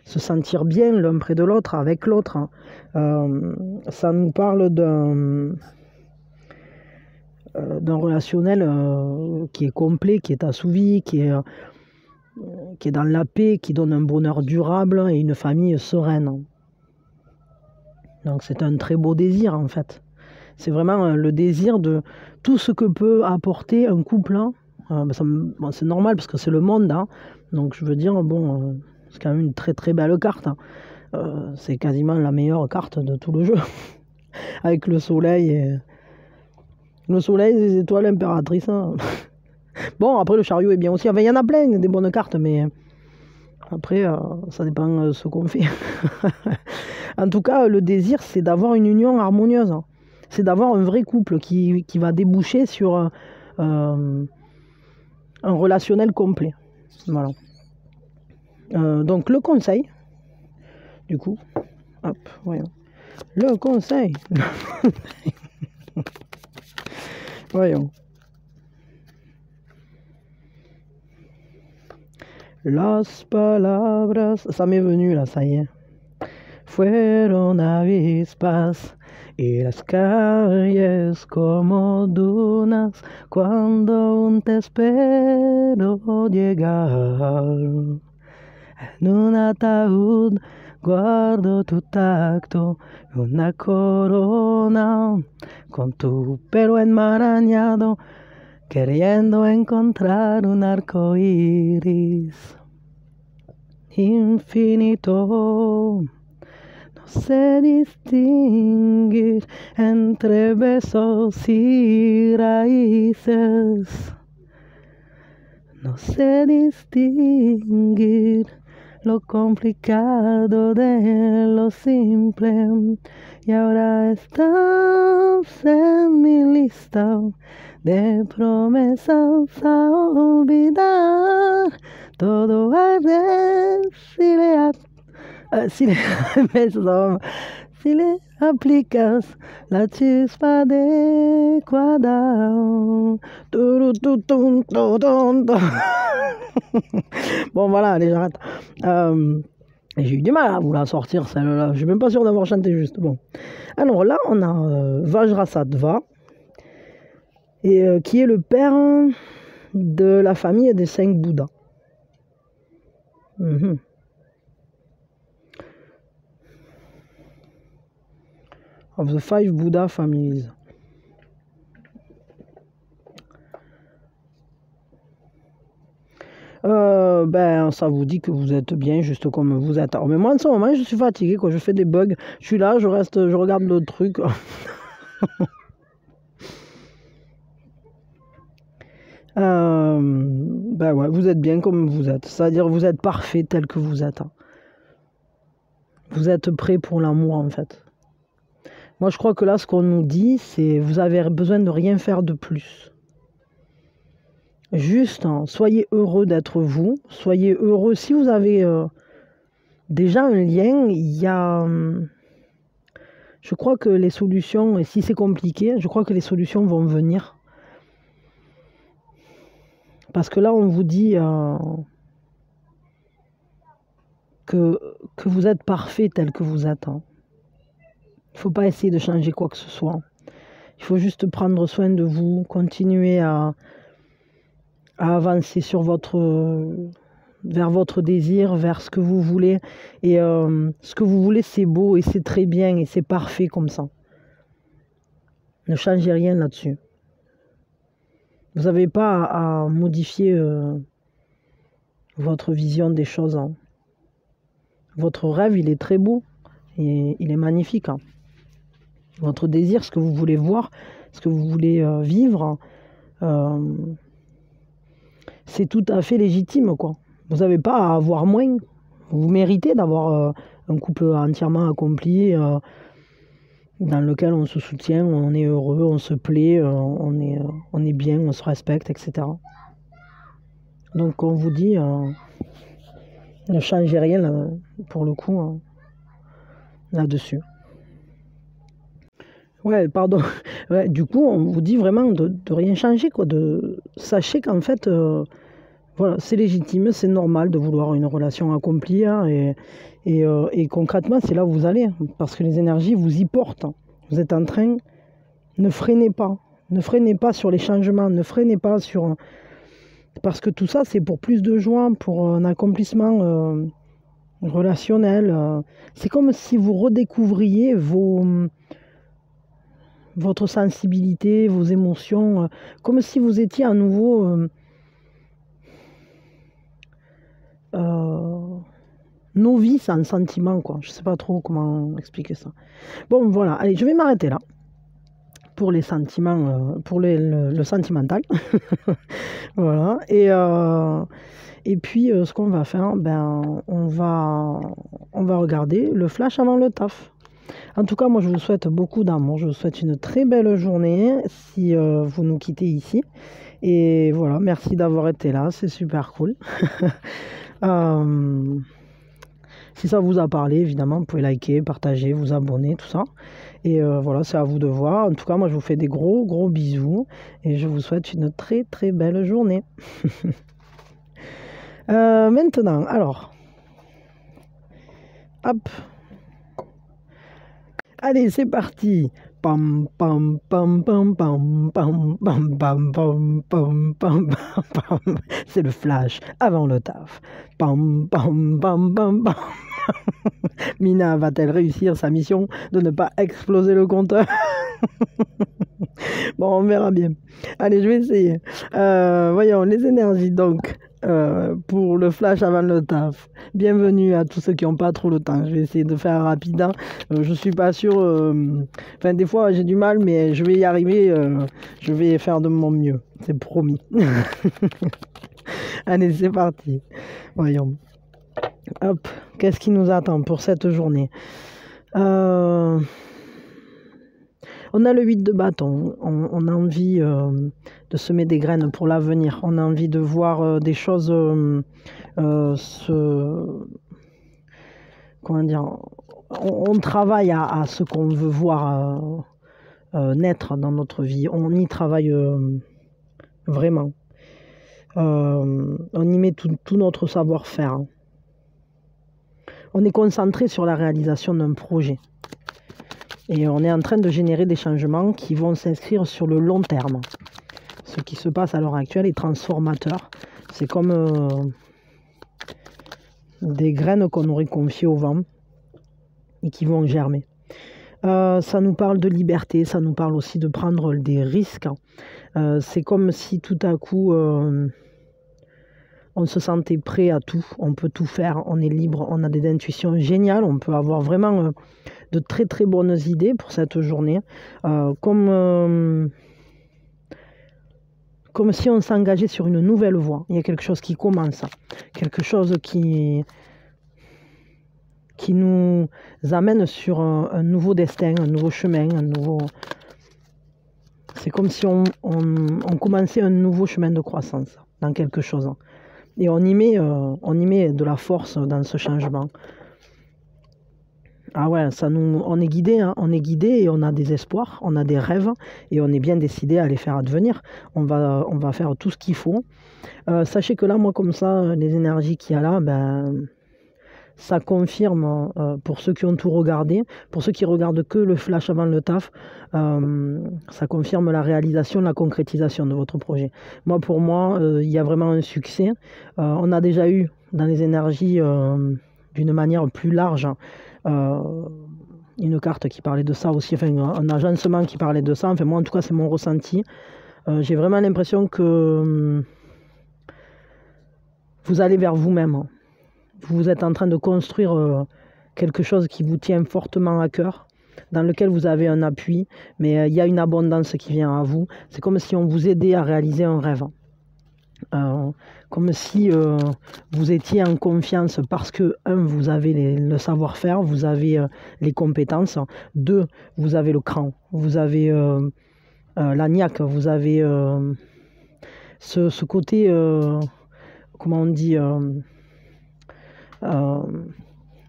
se sentir bien l'un près de l'autre, avec l'autre. Ça nous parle d'un relationnel qui est complet, qui est assouvi, qui est dans la paix, qui donne un bonheur durable et une famille sereine. Donc c'est un très beau désir, en fait. C'est vraiment le désir de tout ce que peut apporter un couple. Bon, c'est normal parce que c'est le monde, hein. Donc je veux dire, bon, c'est quand même une très très belle carte, hein. C'est quasiment la meilleure carte de tout le jeu. Avec le soleil, les étoiles, l'impératrice, hein. Bon, après le chariot est bien aussi. Enfin, il y en a plein des bonnes cartes, mais après, ça dépend de ce qu'on fait. En tout cas, le désir, c'est d'avoir une union harmonieuse. C'est d'avoir un vrai couple qui va déboucher sur un relationnel complet. Voilà. Donc, le conseil, du coup, hop, voyons. Le conseil. Voyons. Las palabras, ça m'est venu là, ça y est. Fueron avispas y las calles como dunas cuando aún te espero llegar. En un ataúd guardo tu tacto y una corona con tu pelo enmarañado, queriendo encontrar un arco iris infinito. No sé distinguir entre besos y raíces. No sé distinguir lo complicado de lo simple. Y ahora estás en mi lista de promesas a olvidar. Todo arde si le aplicas la chispa adecuada. Bon voilà, allez, j'arrête. J'ai eu du mal à vous la sortir celle-là, je suis même pas sûr d'avoir chanté juste. Bon. Alors là, on a Vajrasattva, et, qui est le père de la famille des 5 Bouddhas. Of the 5 Buddha families. Ben, ça vous dit que vous êtes bien juste comme vous êtes. Alors, mais moi, en ce moment, je suis fatigué, quoi. Je fais des bugs. Je suis là, je regarde le truc. Ben ouais, vous êtes bien comme vous êtes. C'est-à-dire, vous êtes parfait tel que vous êtes. Vous êtes prêt pour l'amour, en fait. Moi, je crois que là, ce qu'on nous dit, c'est vous avez besoin de rien faire de plus. Juste, soyez heureux d'être vous. Soyez heureux. Si vous avez déjà un lien, il y a... je crois que les solutions, et si c'est compliqué, je crois que les solutions vont venir. Parce que là, on vous dit que vous êtes parfait tel que vous êtes. Il ne faut pas essayer de changer quoi que ce soit. Il faut juste prendre soin de vous, continuer à avancer vers votre désir, vers ce que vous voulez. Et ce que vous voulez, c'est beau et c'est très bien et c'est parfait comme ça. Ne changez rien là-dessus. Vous n'avez pas à modifier votre vision des choses. Votre rêve, il est très beau et il est magnifique. Votre désir, ce que vous voulez voir, ce que vous voulez vivre, c'est tout à fait légitime, quoi. Vous n'avez pas à avoir moins. Vous méritez d'avoir un couple entièrement accompli, dans lequel on se soutient, on est heureux, on se plaît, on est bien, on se respecte, etc. Donc on vous dit, ne changez rien là, pour le coup, là-dessus. Ouais, pardon. Ouais, du coup, on vous dit vraiment de rien changer, quoi. Sachez qu'en fait, voilà, c'est légitime, c'est normal de vouloir une relation accomplie, et concrètement, c'est là où vous allez, parce que les énergies vous y portent. Vous êtes en train, ne freinez pas sur les changements, ne freinez pas sur... Parce que tout ça, c'est pour plus de joie, pour un accomplissement relationnel. C'est comme si vous redécouvriez votre sensibilité, vos émotions, comme si vous étiez à nouveau novice en sentiment, quoi. Je sais pas trop comment expliquer ça. Bon, voilà, allez, je vais m'arrêter là pour les sentiments, pour le sentimental. Voilà, et puis ce qu'on va faire, ben, on va regarder le flash avant le taf. En tout cas, moi, je vous souhaite beaucoup d'amour. Je vous souhaite une très belle journée si vous nous quittez ici. Et voilà, merci d'avoir été là. C'est super cool. Si ça vous a parlé, évidemment, vous pouvez liker, partager, vous abonner, tout ça. Et voilà, c'est à vous de voir. En tout cas, moi, je vous fais des gros, gros bisous. Et je vous souhaite une très, très belle journée. Maintenant, alors... Hop. Allez, c'est parti. Pam, pam, pam, pam, pam, pam, pam, pam, pam, pam, pam, pam. C'est le flash avant le taf. Pam, pam, pam, pam, pam. Mina va-t-elle réussir sa mission de ne pas exploser le compteur? Bon, on verra bien. Allez, je vais essayer. Voyons, les énergies, donc, pour le flash avant le taf. Bienvenue à tous ceux qui n'ont pas trop le temps. Je vais essayer de faire rapide. Je suis pas sûr. Enfin, des fois, j'ai du mal, mais je vais y arriver. Je vais faire de mon mieux. C'est promis. Allez, c'est parti. Voyons. Hop, qu'est-ce qui nous attend pour cette journée? On a le 8 de bâton, on a envie de semer des graines pour l'avenir, on a envie de voir des choses comment dire, on travaille à ce qu'on veut voir naître dans notre vie, on y travaille vraiment, on y met tout notre savoir-faire, on est concentré sur la réalisation d'un projet. Et on est en train de générer des changements qui vont s'inscrire sur le long terme. Ce qui se passe à l'heure actuelle est transformateur. C'est comme des graines qu'on aurait confiées au vent et qui vont germer. Ça nous parle de liberté, ça nous parle aussi de prendre des risques. C'est comme si tout à coup on se sentait prêt à tout, on peut tout faire, on est libre, on a des intuitions géniales, on peut avoir vraiment de très très bonnes idées pour cette journée, comme si on s'engageait sur une nouvelle voie. Il y a quelque chose qui commence, quelque chose qui nous amène sur un nouveau destin, un nouveau chemin, un nouveau... C'est comme si on commençait un nouveau chemin de croissance dans quelque chose. Et on y met de la force dans ce changement. Ah ouais, on est guidé, on est guidé et on a des espoirs, on a des rêves et on est bien décidé à les faire advenir. On va faire tout ce qu'il faut. Sachez que là, moi, comme ça, les énergies qu'il y a là, ça confirme pour ceux qui ont tout regardé, pour ceux qui regardent que le flash avant le taf, ça confirme la réalisation, la concrétisation de votre projet. Moi, pour moi, il y a vraiment un succès. On a déjà eu dans les énergies d'une manière plus large une carte qui parlait de ça aussi, enfin un agencement qui parlait de ça. Enfin moi en tout cas c'est mon ressenti. J'ai vraiment l'impression que vous allez vers vous-même. Vous êtes en train de construire quelque chose qui vous tient fortement à cœur, dans lequel vous avez un appui, mais il y a une abondance qui vient à vous. C'est comme si on vous aidait à réaliser un rêve. Comme si vous étiez en confiance parce que, vous avez le savoir-faire, vous avez les compétences, 2, vous avez le cran, vous avez la niaque, vous avez ce côté, comment on dit,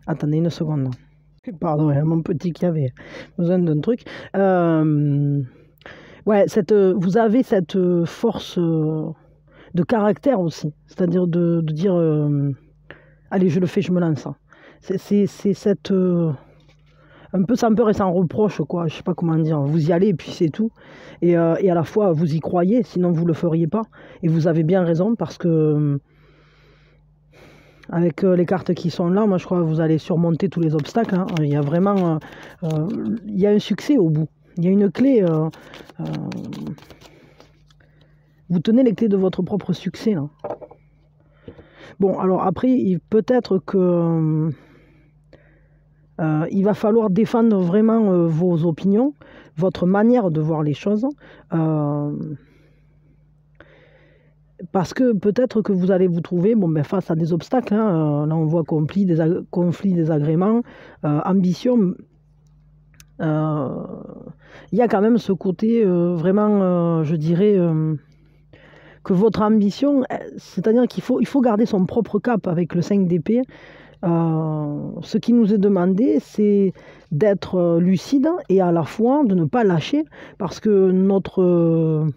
attendez une seconde, pardon, il y a mon petit qui avait besoin d'un truc, ouais, vous avez cette force de caractère aussi, c'est-à-dire de dire allez je le fais, je me lance. C'est cette un peu sans peur et sans reproche quoi, je sais pas comment dire, vous y allez et puis c'est tout. Et à la fois vous y croyez, sinon vous le feriez pas. Et vous avez bien raison parce que avec les cartes qui sont là, moi je crois que vous allez surmonter tous les obstacles. Il y a vraiment il y a un succès au bout. Il y a une clé. Vous tenez les clés de votre propre succès. Là. Bon, alors après, peut-être que il va falloir défendre vraiment vos opinions, votre manière de voir les choses. Parce que peut-être que vous allez vous trouver face à des obstacles. Là, on voit conflits, désagréments, ambition. Il y a quand même ce côté vraiment, je dirais... que votre ambition, c'est-à-dire qu'il faut garder son propre cap avec le 5 d'épée. Ce qui nous est demandé, c'est d'être lucide et à la fois de ne pas lâcher parce que notre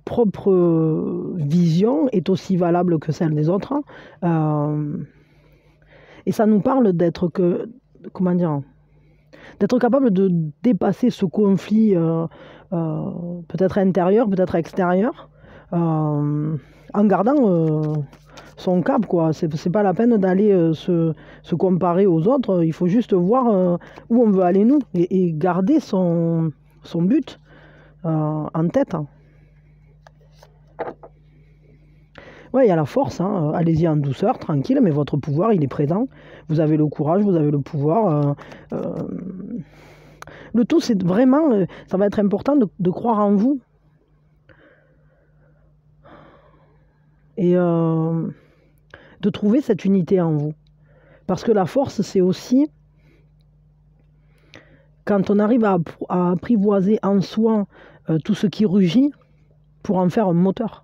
propre vision est aussi valable que celle des autres. Et ça nous parle d'être comment dire, d'être capable de dépasser ce conflit peut-être intérieur, peut-être extérieur, en gardant son cap, quoi. C'est pas la peine d'aller se comparer aux autres, il faut juste voir où on veut aller nous, et garder son but en tête. Ouais, il y a la force, hein. Allez-y en douceur, tranquille, mais votre pouvoir, il est présent. Vous avez le courage, vous avez le pouvoir. Le tout, c'est vraiment, ça va être important de croire en vous. Et de trouver cette unité en vous. Parce que la force, c'est aussi quand on arrive à apprivoiser en soi tout ce qui rugit pour en faire un moteur.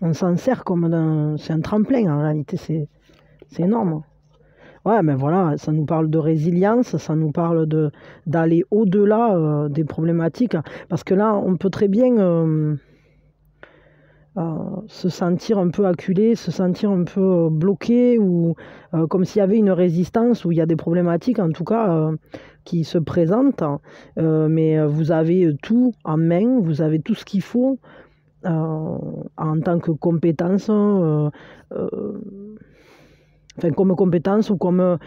On s'en sert comme c'est un tremplin, en réalité, c'est énorme. Ouais, mais voilà, ça nous parle de résilience, ça nous parle d'aller au-delà des problématiques. Parce que là, on peut très bien se sentir un peu acculé, se sentir un peu bloqué, ou comme s'il y avait une résistance, ou il y a des problématiques, en tout cas, qui se présentent. Mais vous avez tout en main, vous avez tout ce qu'il faut. En tant que compétence, enfin, comme compétence ou comme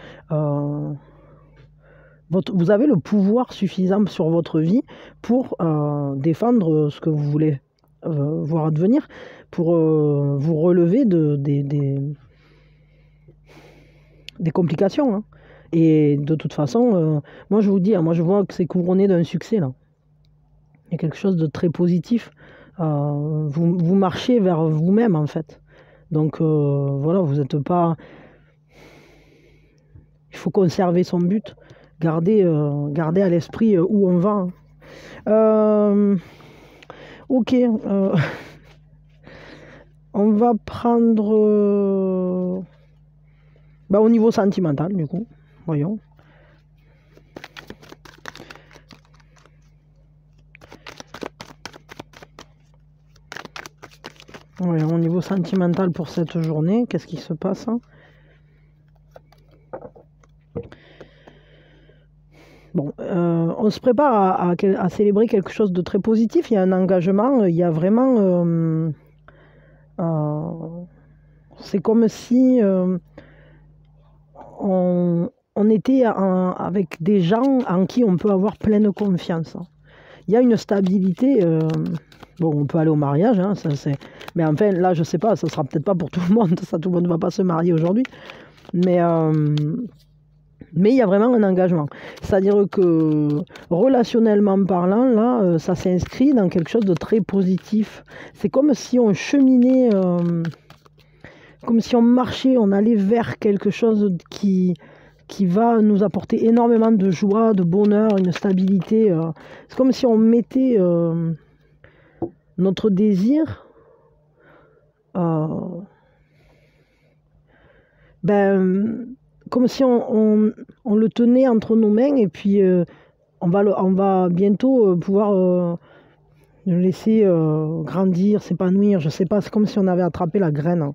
vous avez le pouvoir suffisant sur votre vie pour défendre ce que vous voulez voir advenir, pour vous relever des complications. Hein. Et de toute façon, moi je vous dis, moi je vois que c'est couronné d'un succès là. Il y a quelque chose de très positif. Vous marchez vers vous-même en fait. Donc voilà, vous n'êtes pas... Il faut conserver son but, garder à l'esprit où on va. Ok, on va prendre au niveau sentimental du coup, voyons. Ouais, au niveau sentimental pour cette journée, qu'est-ce qui se passe? Bon, on se prépare à célébrer quelque chose de très positif. Il y a un engagement, il y a vraiment... c'est comme si on était avec des gens en qui on peut avoir pleine confiance. Il y a une stabilité... Bon, on peut aller au mariage, hein, mais enfin, là, je sais pas, ça sera peut-être pas pour tout le monde, ça, tout le monde ne va pas se marier aujourd'hui, mais il y a vraiment un engagement. C'est-à-dire que, relationnellement parlant, là, ça s'inscrit dans quelque chose de très positif. C'est comme si on cheminait, comme si on marchait, on allait vers quelque chose qui va nous apporter énormément de joie, de bonheur, une stabilité. C'est comme si on mettait... notre désir, comme si on le tenait entre nos mains, et puis on va bientôt pouvoir le laisser grandir, s'épanouir, je sais pas, c'est comme si on avait attrapé la graine.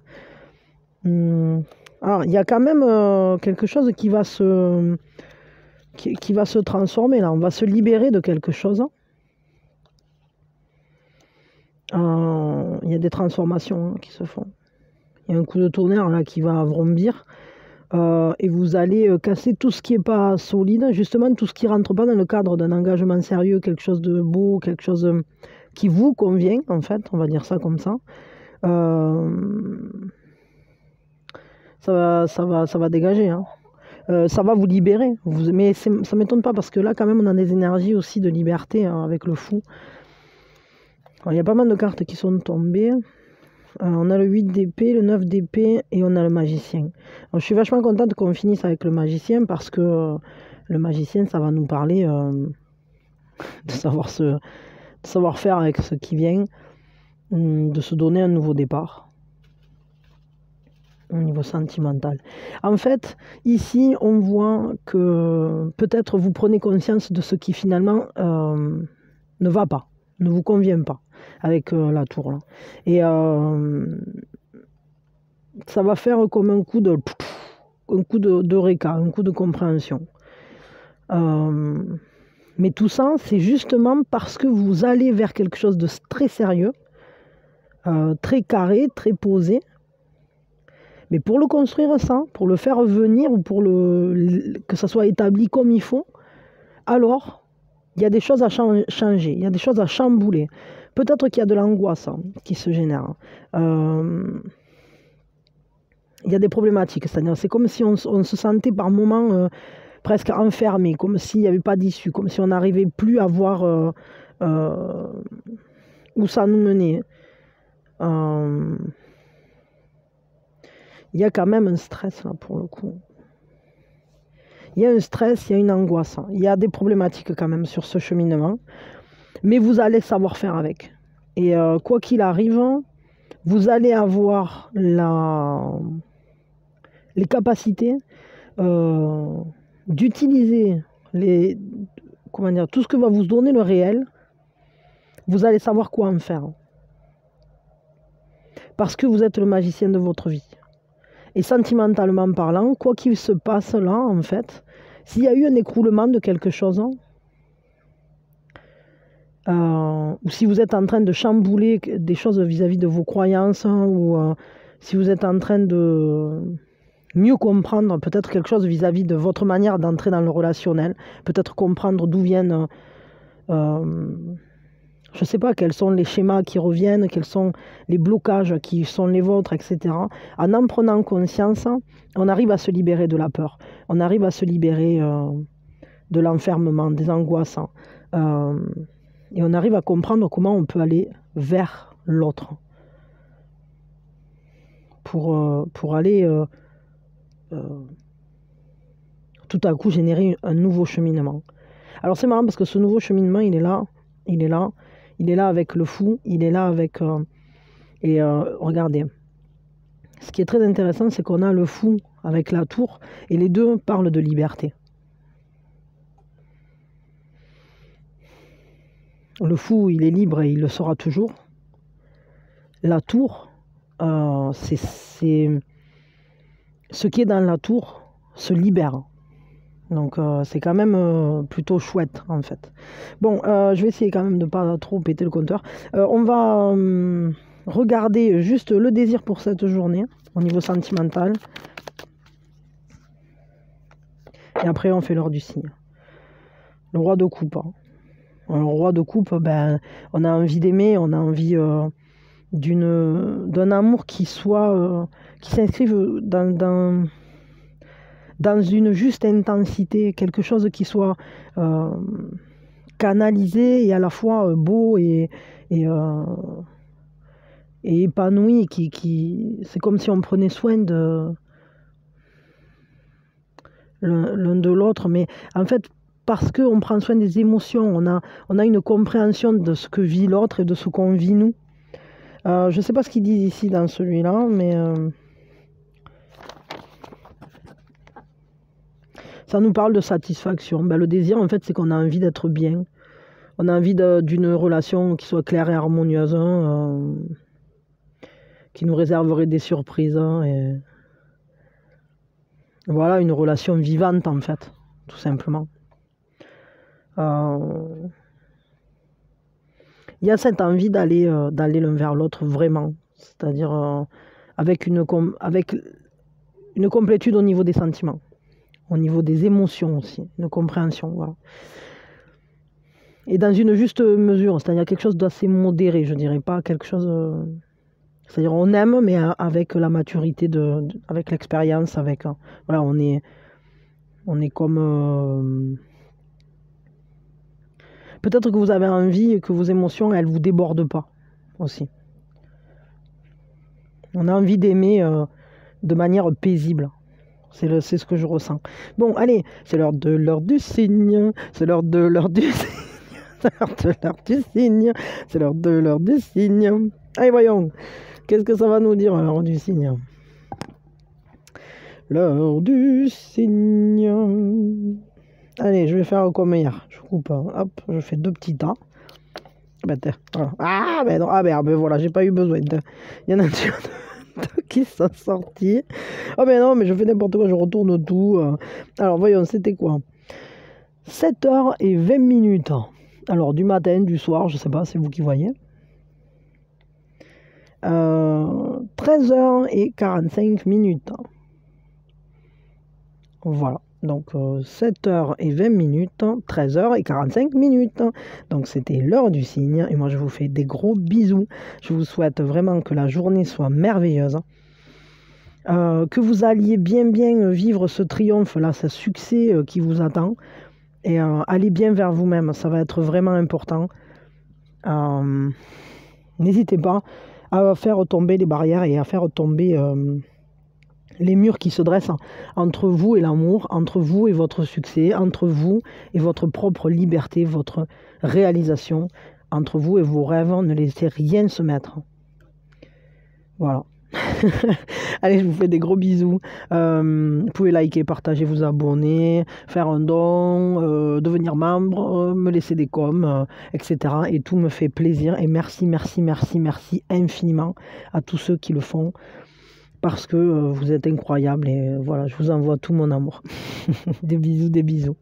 Alors, il y a quand même quelque chose qui va se transformer là, on va se libérer de quelque chose. Il y a des transformations qui se font. Il y a un coup de tonnerre là qui va vrombir et vous allez casser tout ce qui n'est pas solide, justement tout ce qui ne rentre pas dans le cadre d'un engagement sérieux, quelque chose de beau, quelque chose qui vous convient en fait, on va dire ça comme ça. Ça va dégager. Hein. Ça va vous libérer. Mais ça ne m'étonne pas parce que là quand même on a des énergies aussi de liberté hein, avec le fou. Alors, il y a pas mal de cartes qui sont tombées. On a le 8 d'épée, le 9 d'épée et on a le magicien. Alors, je suis vachement contente qu'on finisse avec le magicien parce que le magicien, ça va nous parler de savoir faire avec ce qui vient, de se donner un nouveau départ au niveau sentimental. En fait, ici, on voit que peut-être vous prenez conscience de ce qui finalement ne va pas, ne vous convient pas avec la tour là. Et ça va faire comme un coup d'eureka, un coup de compréhension. Mais tout ça, c'est justement parce que vous allez vers quelque chose de très sérieux, très carré, très posé. Mais pour le construire, ça, pour le faire venir ou pour que ça soit établi comme il faut, alors il y a des choses à changer, il y a des choses à chambouler. Peut-être qu'il y a de l'angoisse qui se génère. Il y a des problématiques, c'est-à-dire c'est comme si on se sentait par moments presque enfermé, comme s'il n'y avait pas d'issue, comme si on n'arrivait plus à voir où ça nous menait. Il y a quand même un stress là pour le coup. Il y a un stress, il y a une angoisse, il y a des problématiques quand même sur ce cheminement, mais vous allez savoir faire avec. Et quoi qu'il arrive, vous allez avoir les capacités d'utiliser tout ce que va vous donner le réel. Vous allez savoir quoi en faire. Parce que vous êtes le magicien de votre vie. Et sentimentalement parlant, quoi qu'il se passe là, en fait, s'il y a eu un écroulement de quelque chose, ou si vous êtes en train de chambouler des choses vis-à-vis de vos croyances, ou si vous êtes en train de mieux comprendre peut-être quelque chose vis-à-vis de votre manière d'entrer dans le relationnel, peut-être comprendre d'où viennent, je ne sais pas, quels sont les schémas qui reviennent, quels sont les blocages qui sont les vôtres, etc. En prenant conscience, on arrive à se libérer de la peur, on arrive à se libérer de l'enfermement, des angoisses, et on arrive à comprendre comment on peut aller vers l'autre pour aller tout à coup générer un nouveau cheminement. Alors c'est marrant parce que ce nouveau cheminement, il est là avec le fou, il est là avec... regardez, ce qui est très intéressant, c'est qu'on a le fou avec la tour, et les deux parlent de liberté. Le fou, il est libre et il le sera toujours. La tour, c'est ce qui est dans la tour se libère. Donc c'est quand même plutôt chouette en fait. Bon, je vais essayer quand même de ne pas trop péter le compteur. On va regarder juste le désir pour cette journée au niveau sentimental. Et après on fait l'heure du signe. Le roi de coupe. Le roi de coupe, ben, on a envie d'aimer, on a envie d'un amour qui s'inscrive dans une juste intensité, quelque chose qui soit canalisé et à la fois beau et épanoui, c'est comme si on prenait soin de l'un de l'autre, mais en fait, parce qu'on prend soin des émotions, on a une compréhension de ce que vit l'autre et de ce qu'on vit nous. Je ne sais pas ce qu'ils disent ici dans celui-là, mais ça nous parle de satisfaction. Ben, le désir, en fait, c'est qu'on a envie d'être bien. On a envie d'une relation qui soit claire et harmonieuse, qui nous réserverait des surprises. Et voilà, une relation vivante, en fait, tout simplement. Il y a cette envie d'aller l'un vers l'autre, vraiment. C'est-à-dire avec une complétude au niveau des sentiments. Au niveau des émotions aussi, une compréhension, voilà. Et dans une juste mesure, c'est-à-dire quelque chose d'assez modéré, je dirais pas quelque chose... c'est-à-dire on aime, mais avec la maturité, avec l'expérience, voilà, on est comme... peut-être que vous avez envie que vos émotions, elles vous débordent pas, aussi. On a envie d'aimer de manière paisible. C'est ce que je ressens. Bon, allez, c'est l'heure du signe. C'est l'heure du signe. C'est l'heure du signe. Allez, voyons. Qu'est-ce que ça va nous dire, l'heure du signe? L'heure du signe. Allez, je vais faire comme hier. Je coupe. Hop, je fais 2 petits tas. Ben, voilà. Ah, ben non. Ah, ben voilà, j'ai pas eu besoin. Il y en a qui sont sortis. Oh mais non, mais je fais n'importe quoi, je retourne tout. Alors voyons, c'était quoi? 7h20. Alors du matin, du soir, je sais pas, c'est vous qui voyez. 13h45. Voilà. Donc 7h20, 13h45. Donc c'était l'heure du cygne. Et moi je vous fais des gros bisous. Je vous souhaite vraiment que la journée soit merveilleuse. Que vous alliez bien vivre ce triomphe-là, ce succès qui vous attend. Et allez bien vers vous-même. Ça va être vraiment important. N'hésitez pas à faire tomber les barrières et à faire tomber les murs qui se dressent entre vous et l'amour, entre vous et votre succès, entre vous et votre propre liberté, votre réalisation, entre vous et vos rêves. Ne laissez rien se mettre. Voilà. Allez, je vous fais des gros bisous. Vous pouvez liker, partager, vous abonner, faire un don, devenir membre, me laisser des coms, etc. Et tout me fait plaisir. Et merci infiniment à tous ceux qui le font. Parce que vous êtes incroyables. Et voilà, je vous envoie tout mon amour. Des bisous.